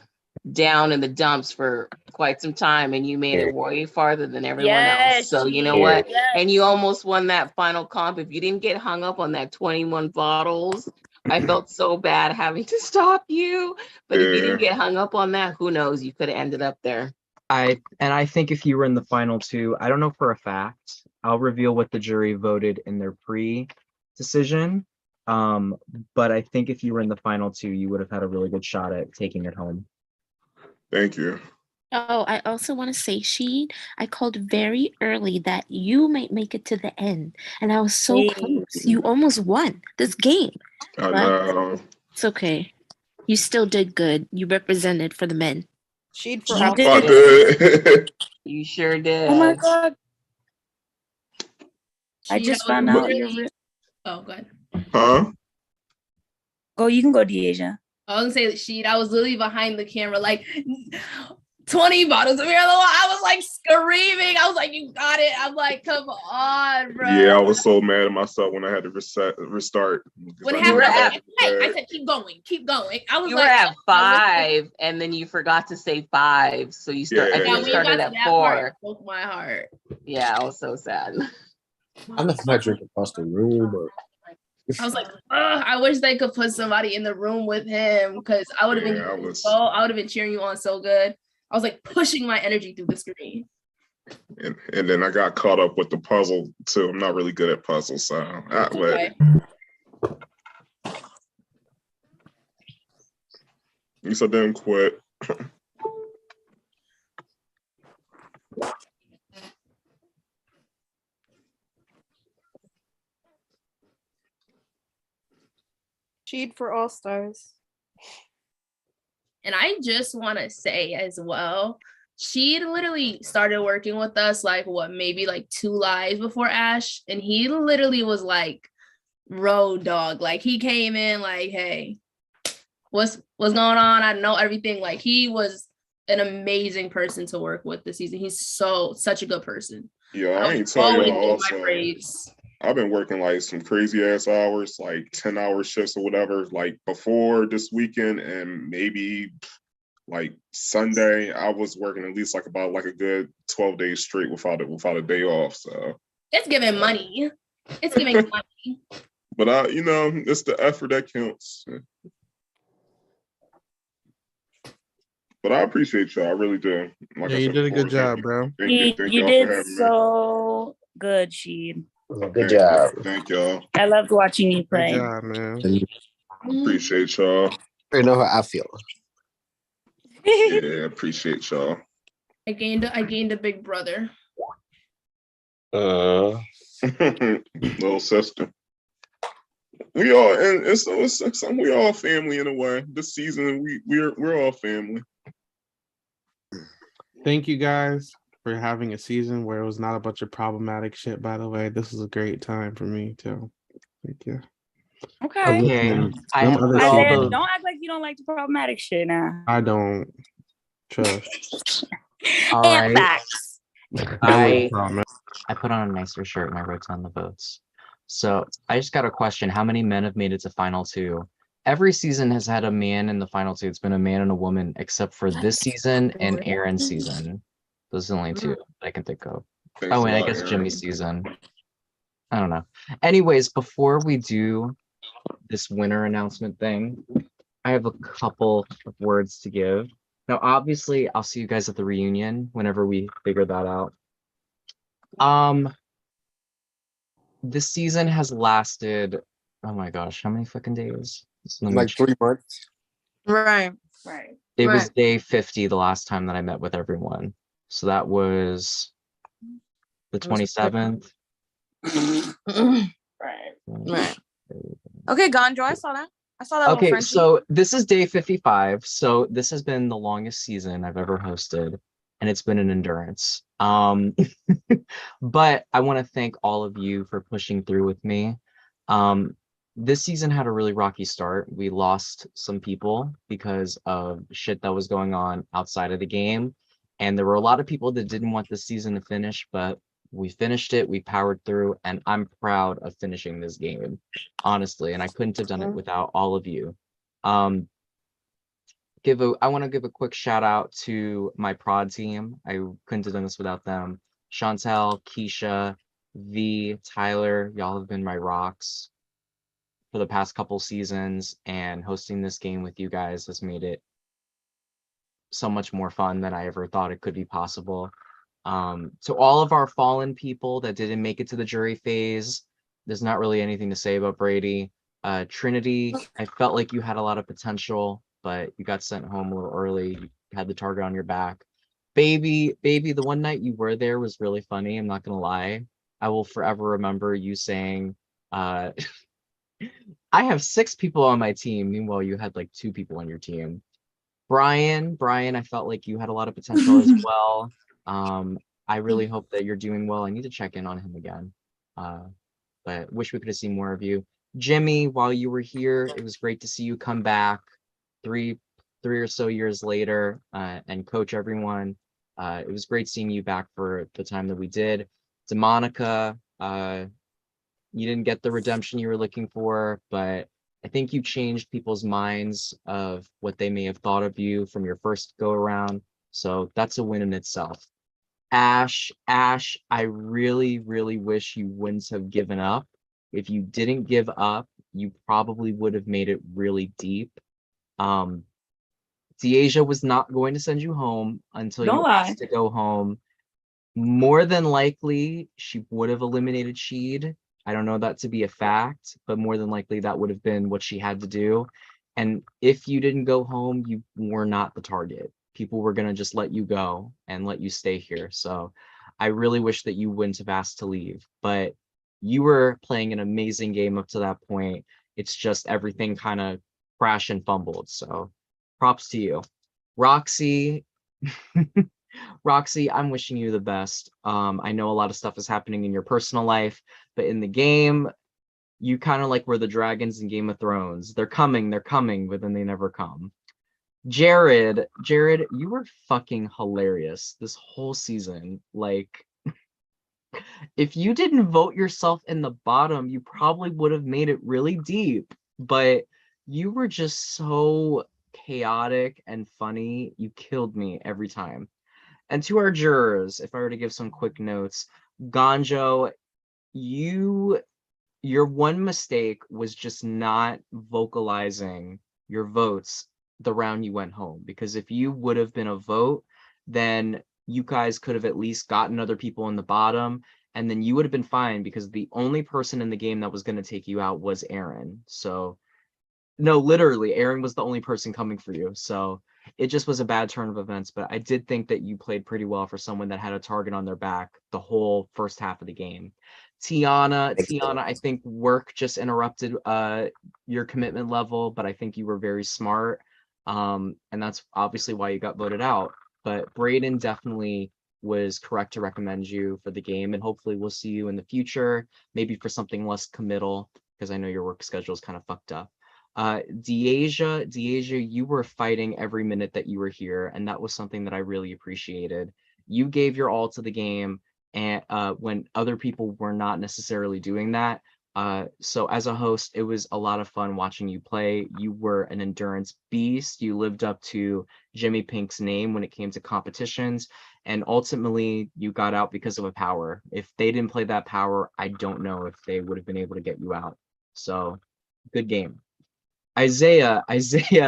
down in the dumps for quite some time and you made it way farther than everyone else. So you know what? Yes. And you almost won that final comp. If you didn't get hung up on that 21 bottles, I felt so bad having to stop you. But if you didn't get hung up on that, who knows? You could have ended up there. I think if you were in the final two, I don't know for a fact. I'll reveal what the jury voted in their pre-decision. But I think if you were in the final two, you would have had a really good shot at taking it home. Thank you. Oh, I also want to say, Sheed, I called very early that you might make it to the end. And I was so Hey. close. You almost won this game. I But know. it's okay. You still did good. You represented for the men. She'd for You all. did. I did. You sure did. Oh my god. I She- just that was found out literally- you're Oh, go ahead. Huh? Go, you can go, Deasia. I was gonna say Sheed. I was literally behind the camera, like 20 bottles of beer on the wall. I was like screaming. I was like, "You got it!" I'm like, "Come on, bro." Yeah, I was so mad at myself when I had to restart. What I happened? knew I I was had like, to "Hey," bad. I said, "Keep going, keep going." I was You like, were at "Oh, I was 5, and then you forgot to say 5. So you start. Yeah, I like, think yeah, you when you got started to at that 4. part, it broke my heart. Yeah, I was so sad. I left my drink across the room. I was like, ugh, I wish they could put somebody in the room with him because I would have been I would have been cheering you on so good. I was like pushing my energy through the screen. And then I got caught up with the puzzle too. I'm not really good at puzzles, so Okay. At least I didn't quit. She'd for All Stars. And I just want to say as well, she literally started working with us like maybe like 2 lives before Ash, and he literally was like road dog. Like he came in like, hey, what's going on? I know everything. Like he was an amazing person to work with this season. He's such a good person. Yeah, I ain't tell Always y'all give also. my praise. I've been working like some crazy ass hours, like 10-hour shifts or whatever, like before this weekend, and maybe like Sunday, I was working at least like about like a good 12 days straight without a day off. So it's giving money. It's giving money. But it's the effort that counts. But I appreciate y'all. I really do. Like Yeah, I you said did a before, good job, bro. Thank You y'all did for having me. so good, Sheed. Good job. Thank y'all. I loved watching you play. Good job, man. Appreciate y'all. I know how I feel. Yeah, appreciate y'all. I gained a big brother. Uh, Little sister. We all and it's we all family in a way. This season we're all family. Thank you guys for having a season where it was not a bunch of problematic shit, by the way. This was a great time for me too. Thank you. Okay. Okay. I Some have other put all Isaiah, the don't act like you don't like the problematic shit now. I don't trust. all And right. facts. I put on a nicer shirt and I wrote down the votes. So I just got a question. How many men have made it to final 2? Every season has had a man in the final 2. It's been a man and a woman, except for this season and Aaron's season. Those are the only 2 that I can think of. Thanks Oh, a and I lot, guess Aaron. Jimmy's season. I don't know. Anyways, before we do this winner announcement thing, I have a couple of words to give. Now, obviously, I'll see you guys at the reunion whenever we figure that out. This season has lasted, oh my gosh, how many fucking days? like 3 months. Right. It was day 50 the last time that I met with everyone. So that was the 27th. Right. Okay, Gonjo, I saw that. I saw that little Okay, Frenchie. so this is day 55. So this has been the longest season I've ever hosted, and it's been an endurance. But I want to thank all of you for pushing through with me. This season had a really rocky start. We lost some people because of shit that was going on outside of the game. And there were a lot of people that didn't want this season to finish, but we finished it, we powered through, and I'm proud of finishing this game, honestly. And I couldn't have done it without all of you. I want to give a quick shout out to my prod team. I couldn't have done this without them. Chantel, Keisha, V, Tyler, y'all have been my rocks for the past couple seasons, and hosting this game with you guys has made it so much more fun than I ever thought it could be possible. To all of our fallen people that didn't make it to the jury phase, there's not really anything to say about Brady. Trinity, I felt like you had a lot of potential, but you got sent home a little early. You had the target on your back. Baby, the one night you were there was really funny. I'm not gonna lie. I will forever remember you saying, I have 6 people on my team. Meanwhile, you had like 2 people on your team. Brian, I felt like you had a lot of potential as well. I really hope that you're doing well. I need to check in on him again. But wish we could have seen more of you. Jimmy, while you were here, it was great to see you come back 3 or so years later and coach everyone. It was great seeing you back for the time that we did. To Monica, you didn't get the redemption you were looking for, but I think you changed people's minds of what they may have thought of you from your first go around. So that's a win in itself. Ash, I really, really wish you wouldn't have given up. If you didn't give up, you probably would have made it really deep. Deasia was not going to send you home until Don't you lie. asked to go home. More than likely, she would have eliminated Sheed. I don't know that to be a fact, but more than likely that would have been what she had to do. And if you didn't go home, you were not the target. People were going to just let you go and let you stay here. So I really wish that you wouldn't have asked to leave, but you were playing an amazing game up to that point. It's just everything kind of crashed and fumbled. So props to you. Roxy, Roxy, I'm wishing you the best. I know a lot of stuff is happening in your personal life, but in the game, you kind of like were the dragons in Game of Thrones. They're coming, but then they never come. Jared, you were fucking hilarious this whole season. Like, if you didn't vote yourself in the bottom, you probably would have made it really deep. But you were just so chaotic and funny. You killed me every time. And to our jurors, if I were to give some quick notes, Ganjo, your one mistake was just not vocalizing your votes the round you went home. Because if you would have been a vote, then you guys could have at least gotten other people in the bottom, and then you would have been fine because the only person in the game that was going to take you out was Aaron. So no, literally, Aaron was the only person coming for you. So it just was a bad turn of events. But I did think that you played pretty well for someone that had a target on their back the whole first half of the game. Tiana, I think work just interrupted your commitment level, but I think you were very smart. And that's obviously why you got voted out. But Brayden definitely was correct to recommend you for the game, and hopefully we'll see you in the future, maybe for something less committal, because I know your work schedule is kind of fucked up. Deasia, you were fighting every minute that you were here, and that was something that I really appreciated. You gave your all to the game, and when other people were not necessarily doing that. So as a host, it was a lot of fun watching you play. You were an endurance beast. You lived up to Jimmy Pink's name when it came to competitions, and ultimately you got out because of a power. If they didn't play that power, I don't know if they would have been able to get you out. So good game. Isaiah,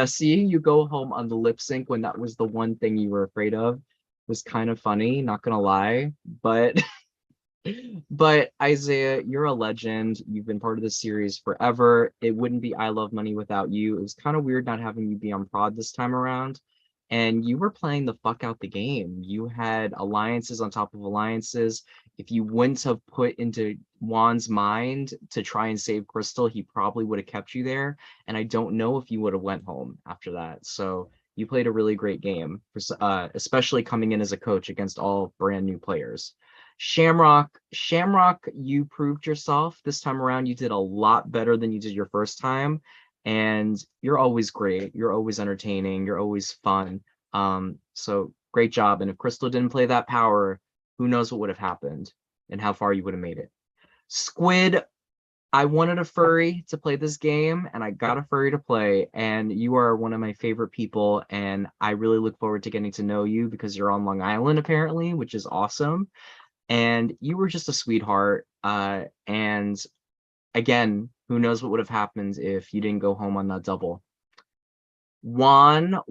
seeing you go home on the lip sync when that was the one thing you were afraid of was kind of funny, not gonna lie. But but Isaiah, you're a legend. You've been part of the series forever. It wouldn't be I Love Money without you. It was kind of weird not having you be on prod this time around. And you were playing the fuck out the game. You had alliances on top of alliances. If you wouldn't have put into Juan's mind to try and save Crystal, he probably would have kept you there. And I don't know if you would have went home after that. So you played a really great game, especially coming in as a coach against all brand new players. Shamrock, you proved yourself this time around. You did a lot better than you did your first time, and you're always great. You're always entertaining. You're always fun. So great job. And if Crystal didn't play that power, who knows what would have happened and how far you would have made it. Squid, I wanted a furry to play this game, and I got a furry to play, and you are one of my favorite people, and I really look forward to getting to know you because you're on Long Island apparently, which is awesome. And you were just a sweetheart. And again, who knows what would have happened if you didn't go home on that double. Juan,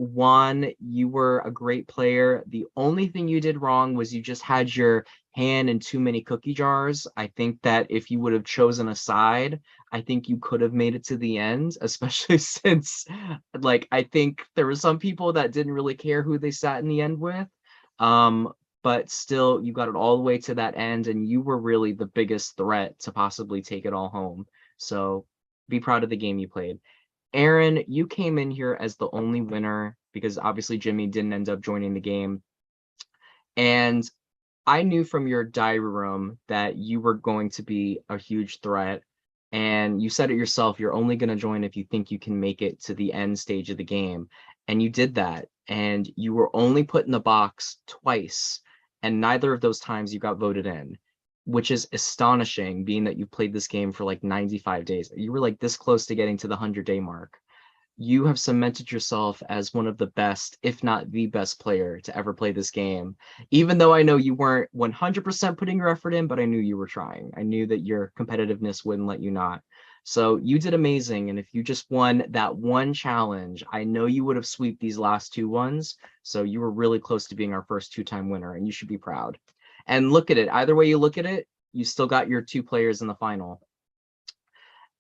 you were a great player. The only thing you did wrong was you just had your hand in too many cookie jars. I think that if you would have chosen a side, I think you could have made it to the end, especially since, like, I think there were some people that didn't really care who they sat in the end with. But still, you got it all the way to that end, and you were really the biggest threat to possibly take it all home. So be proud of the game you played. Aaron, you came in here as the only winner because obviously Jimmy didn't end up joining the game. And I knew from your diary room that you were going to be a huge threat. And you said it yourself, you're only going to join if you think you can make it to the end stage of the game. And you did that. And you were only put in the box twice. And neither of those times you got voted in, which is astonishing, being that you played this game for like 95 days. You were like this close to getting to the 100-day mark. You have cemented yourself as one of the best, if not the best player to ever play this game. Even though I know you weren't 100% putting your effort in, but I knew you were trying. I knew that your competitiveness wouldn't let you not. So you did amazing. And if you just won that one challenge, I know you would have swept these last two ones. So you were really close to being our first two-time winner, and you should be proud. And look at it. Either way you look at it, you still got your two players in the final.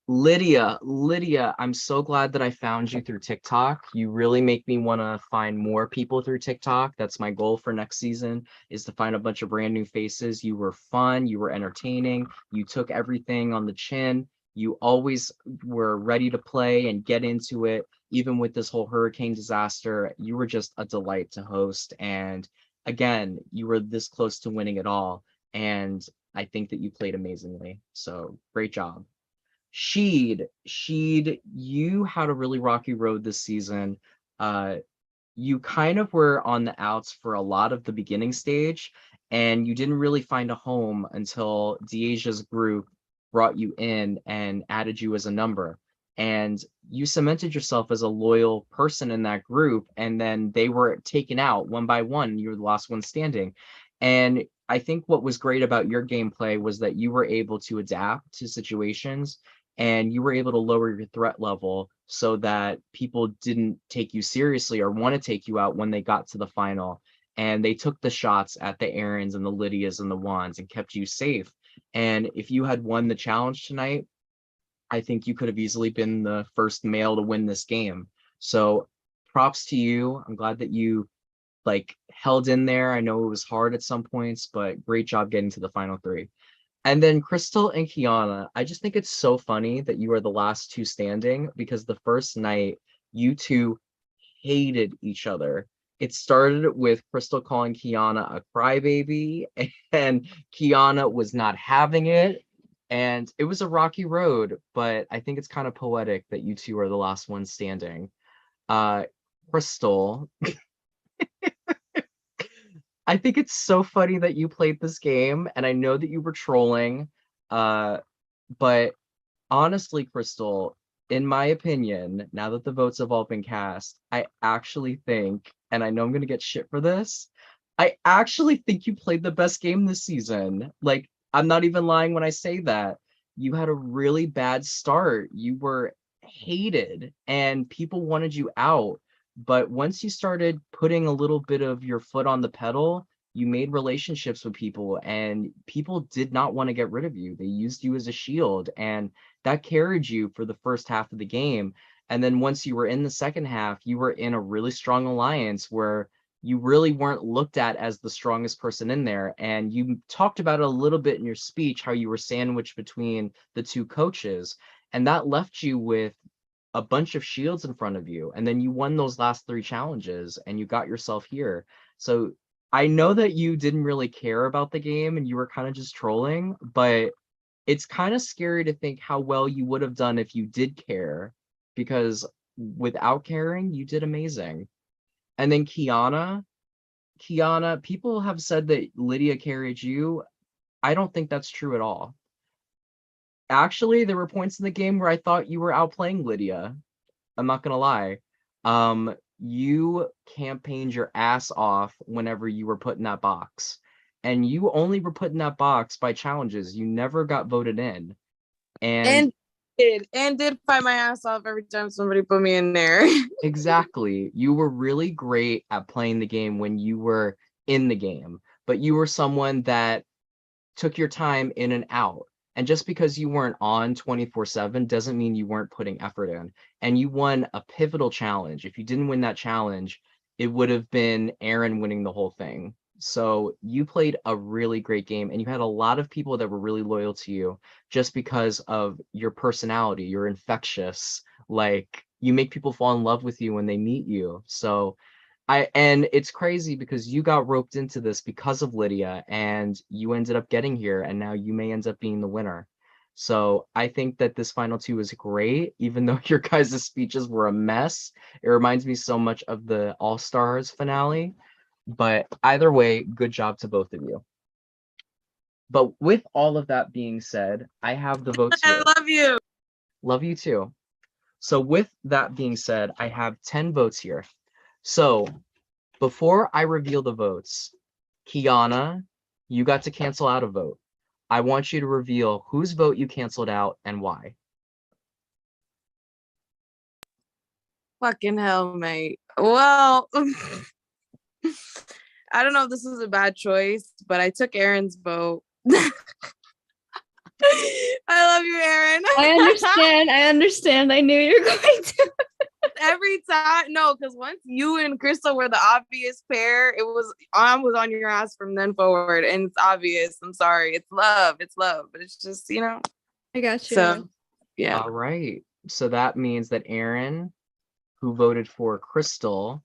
Lydia, I'm so glad that I found you through TikTok. You really make me want to find more people through TikTok. That's my goal for next season, is to find a bunch of brand new faces. You were fun, you were entertaining, you took everything on the chin. You always were ready to play and get into it. Even with this whole hurricane disaster, you were just a delight to host. And again, you were this close to winning it all. And I think that you played amazingly. So great job. Sheed, you had a really rocky road this season. Uh, you kind of were on the outs for a lot of the beginning stage, and you didn't really find a home until Deasia's group brought you in and added you as a number. And you cemented yourself as a loyal person in that group, and then they were taken out one by one. You were the last one standing. And I think what was great about your gameplay was that you were able to adapt to situations and you were able to lower your threat level so that people didn't take you seriously or want to take you out when they got to the final. And they took the shots at the Aarons and the Lydias and the Wands and kept you safe. And if you had won the challenge tonight, I think you could have easily been the first male to win this game. So props to you. I'm glad that you like held in there. I know it was hard at some points, but great job getting to the final three. And then Crystal and Kiana, I just think it's so funny that you are the last two standing because the first night you two hated each other. It started with Crystal calling Kiana a crybaby, and Kiana was not having it. And it was a rocky road, but I think it's kind of poetic that you two are the last ones standing. Crystal, I think it's so funny that you played this game, and I know that you were trolling, but honestly, Crystal, in my opinion, now that the votes have all been cast, I actually think, and I know I'm gonna get shit for this, I actually think you played the best game this season. Like, I'm not even lying when I say that. You had a really bad start. You were hated, and people wanted you out. But once you started putting a little bit of your foot on the pedal, you made relationships with people, and people did not want to get rid of you. They used you as a shield, and that carried you for the first half of the game. And then once you were in the second half, you were in a really strong alliance where you really weren't looked at as the strongest person in there. And you talked about it a little bit in your speech, how you were sandwiched between the two coaches. And that left you with a bunch of shields in front of you. And then you won those last three challenges and you got yourself here. So I know that you didn't really care about the game and you were kind of just trolling, but it's kind of scary to think how well you would have done if you did care, because without caring, you did amazing. And then Kiana, people have said that Lydia carried you. I don't think that's true at all. Actually, there were points in the game where I thought you were outplaying Lydia. I'm not gonna lie. You campaigned your ass off whenever you were put in that box. And you only were put in that box by challenges. You never got voted in. And did fight my ass off every time somebody put me in there. exactly. You were really great at playing the game when you were in the game, but you were someone that took your time in and out. And just because you weren't on 24/7 doesn't mean you weren't putting effort in. And you won a pivotal challenge. If you didn't win that challenge, it would have been Aaron winning the whole thing. So you played a really great game, and you had a lot of people that were really loyal to you just because of your personality. You're infectious. Like, you make people fall in love with you when they meet you. So and it's crazy because you got roped into this because of Lydia and you ended up getting here, and now you may end up being the winner. So I think that this final two is great, even though your guys' speeches were a mess. It reminds me so much of the All Stars finale. But either way, good job to both of you. But with all of that being said, I have the votes here. I love you. Love you too. So with that being said, I have 10 votes here. So before I reveal the votes, Kiana, you got to cancel out a vote. I want you to reveal whose vote you canceled out and why. Fucking hell, mate. Well, I don't know if this is a bad choice, but I took Aaron's vote. I love you, Aaron. I understand. I understand. I knew you were going to. Every time, no, because once you and Crystal were the obvious pair, it was I was on your ass from then forward, and it's obvious. I'm sorry, it's love, but it's just I got you. So, yeah. All right. So that means that Aaron, who voted for Crystal,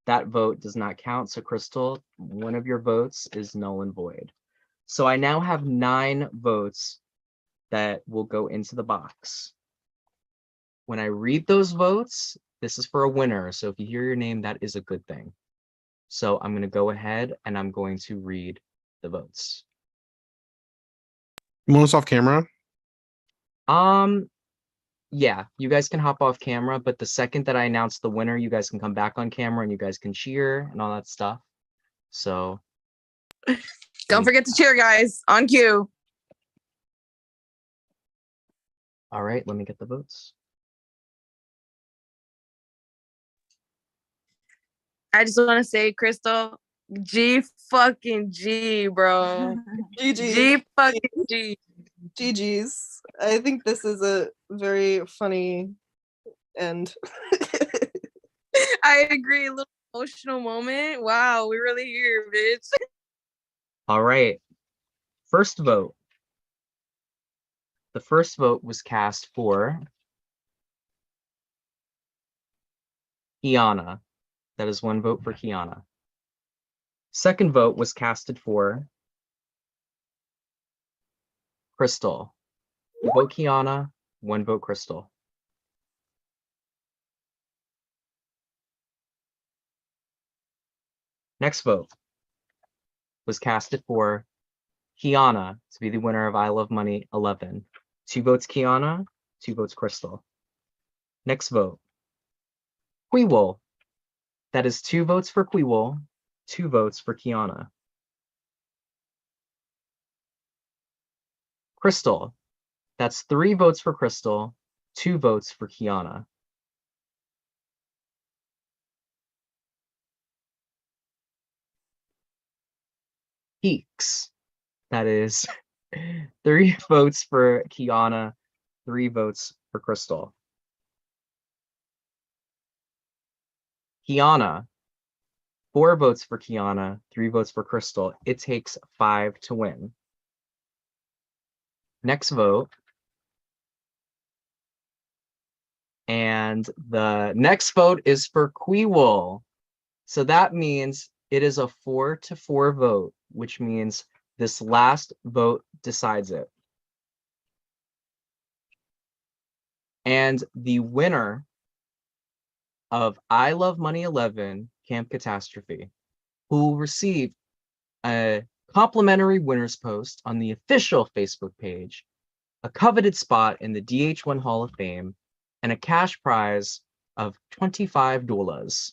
that vote does not count. So Crystal, one of your votes is null and void. So I now have 9 votes that will go into the box. When I read those votes, this is for a winner. So if you hear your name, that is a good thing. So I'm going to go ahead and I'm going to read the votes. You want us off camera? Yeah, you guys can hop off camera, but the second that I announce the winner, you guys can come back on camera and you guys can cheer and all that stuff. So Don't forget to cheer, guys, on cue. All right, let me get the votes. I just want to say, Crystal, G fucking G, bro. GG. G fucking G. GG's. I think this is a very funny end. I agree. A little emotional moment. Wow, we really here, bitch. All right. First vote. The first vote was cast for Kiana. That is 1 vote for Kiana. Second vote was casted for Crystal. 1 vote Kiana, 1 vote Crystal. Next vote was casted for Kiana to be the winner of I Love Money 11. 2 votes Kiana, 2 votes Crystal. Next vote, Queewol. That is 2 votes for Queewol, 2 votes for Kiana. Crystal. That's 3 votes for Crystal, 2 votes for Kiana. Peaks. That is 3 votes for Kiana, 3 votes for Crystal. Kiana. 4 votes for Kiana, 3 votes for Crystal. It takes 5 to win. Next vote. And the next vote is for Queewol. So that means it is a 4-4 vote, which means this last vote decides it. And the winner of I Love Money 11 Camp Catastrophe, who will receive a complimentary winner's post on the official Facebook page, a coveted spot in the DH1 Hall of Fame, and a cash prize of $25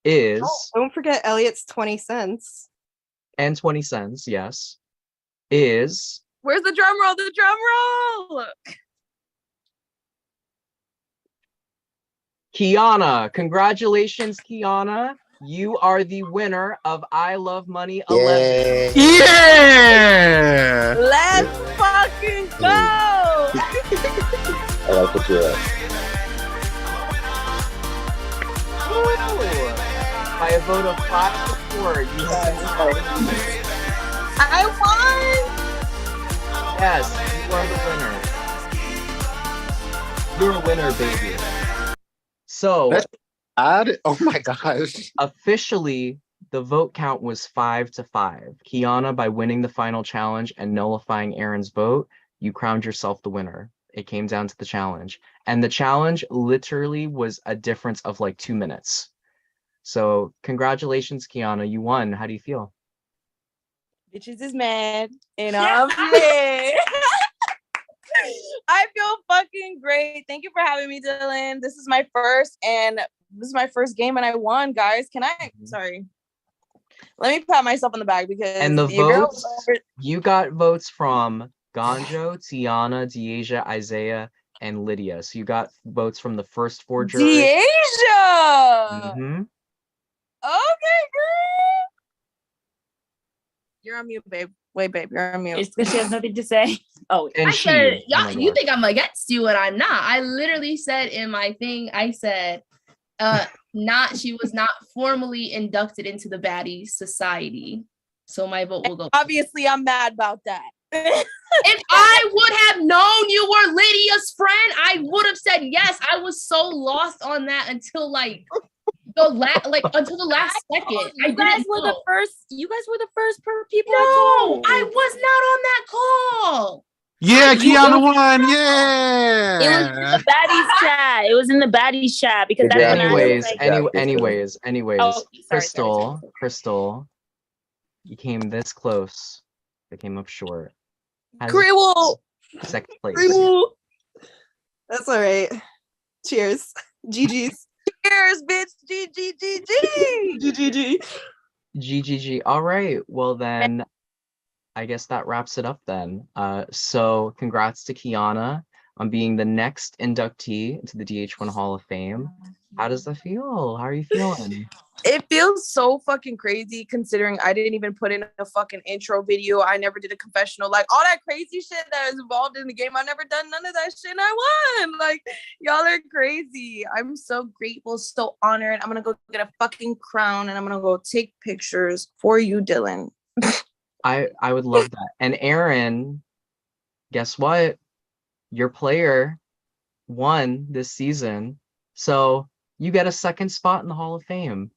is... Oh, don't forget Elliot's 20 cents. And 20 cents, yes, is... Where's the drum roll? The drum roll! Kiana. Congratulations, Kiana. You are the winner of I Love Money 11. Yeah! Let's fucking go! I like what you're at. By a vote of 5-4, you have been I won! Yes, you are the winner. You're a winner, baby. So That's odd. Oh my gosh. Officially, the vote count was 5-5. Kiana, by winning the final challenge and nullifying Aaron's vote, you crowned yourself the winner. It came down to the challenge. And the challenge literally was a difference of like 2 minutes. So congratulations, Kiana. You won. How do you feel? Bitches is mad, and I'm mad. I feel fucking great. Thank you for having me, Dylan. This is my first game, and I won, guys. Can I? Sorry. Let me pat myself on the back because and the votes you got votes from Ganjo, Tiana, Deasia, Isaiah, and Lydia. So you got votes from the first 4 jurors. Deasia. Mm-hmm. Okay, girl. You're on mute, babe. Wait, babe, you're on mute. It's because she has nothing to say. Oh, And I said, oh y'all, my you God. think I'm against you, and I'm not. I literally said in my thing, I said, she was not formally inducted into the Baddies Society. So my vote will go. Obviously, I'm mad about that. If I would have known you were Lydia's friend, I would have said yes. I was so lost on that until like until the last second. You guys were the first people. No, I was not on that call. Yeah, Kiana won. Yeah. It was in the baddies chat. It was in the baddies chat because that's when I was like, anyways, Oh, sorry, Crystal, you came this close. They came up short. Crewel. Second place. That's all right. Cheers. GG's. Cheers, bitch. GG. GGG. All right. Well then, I guess that wraps it up then. So congrats to Kiana on being the next inductee into the DH1 Hall of Fame. How does that feel? How are you feeling? It feels so fucking crazy considering I didn't even put in a fucking intro video. I never did a confessional. Like all that crazy shit that was involved in the game. I've never done none of that shit and I won. Like y'all are crazy. I'm so grateful, so honored. I'm gonna go get a fucking crown and I'm gonna go take pictures for you, Dylan. I would love that. And Aaron, guess what? Your player won this season. So you get a second spot in the Hall of Fame.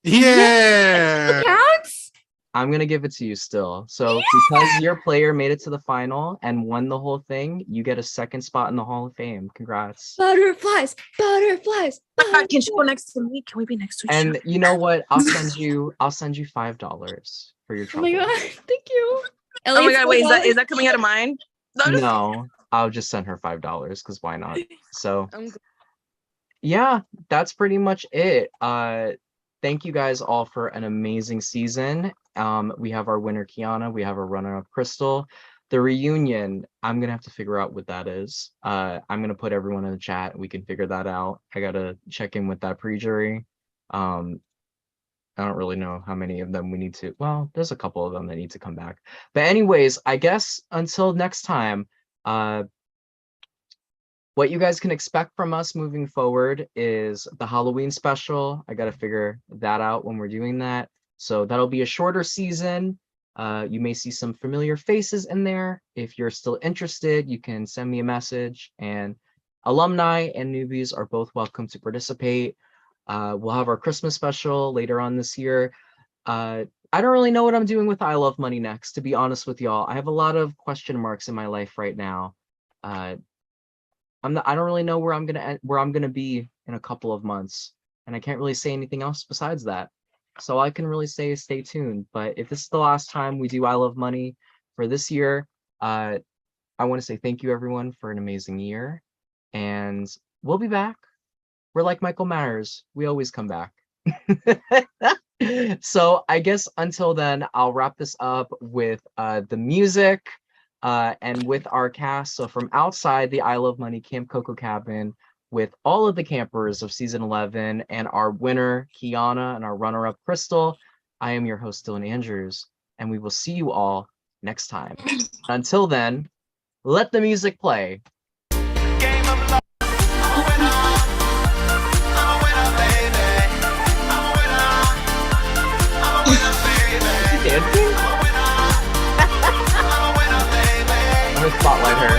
Yeah. Counts? I'm going to give it to you still. So because your player made it to the final and won the whole thing, you get a second spot in the Hall of Fame. Congrats. Butterflies. Can you go next to me? Can we be next to each other? And you know what? I'll send you $5 for your Oh trouble. my god, thank you. Oh my god, wait, is that coming out of mine? No, I'll just send her $5 because why not? So yeah, that's pretty much it. Thank you guys all for an amazing season. We have our winner Kiana, we have our runner-up Crystal. The reunion, I'm gonna have to figure out what that is. I'm gonna put everyone in the chat. We can figure that out. I gotta check in with that pre-jury. I don't really know how many of them we need to. Well, there's a couple of them that need to come back. But anyways, I guess until next time, what you guys can expect from us moving forward is the Halloween special. I got to figure that out when we're doing that. So that'll be a shorter season. You may see some familiar faces in there. If you're still interested, you can send me a message, and alumni and newbies are both welcome to participate. We'll have our Christmas special later on this year. I don't really know what I'm doing with I Love Money next, to be honest with y'all. I have a lot of question marks in my life right now. I don't really know where I'm gonna be in a couple of months, and I can't really say anything else besides that. So all I can really say is stay tuned. But if this is the last time we do I Love Money for this year, I want to say thank you everyone for an amazing year, and we'll be back. We're like Michael Myers, we always come back. So I guess until then, I'll wrap this up with the music. And with our cast, so from outside the I Love Money Camp Coco cabin, with all of the campers of season 11 and our winner Kiana and our runner-up Crystal, I am your host Dylan Andrews, and we will see you all next time. Until then, let the music play. Dancing? I'm gonna spotlight her.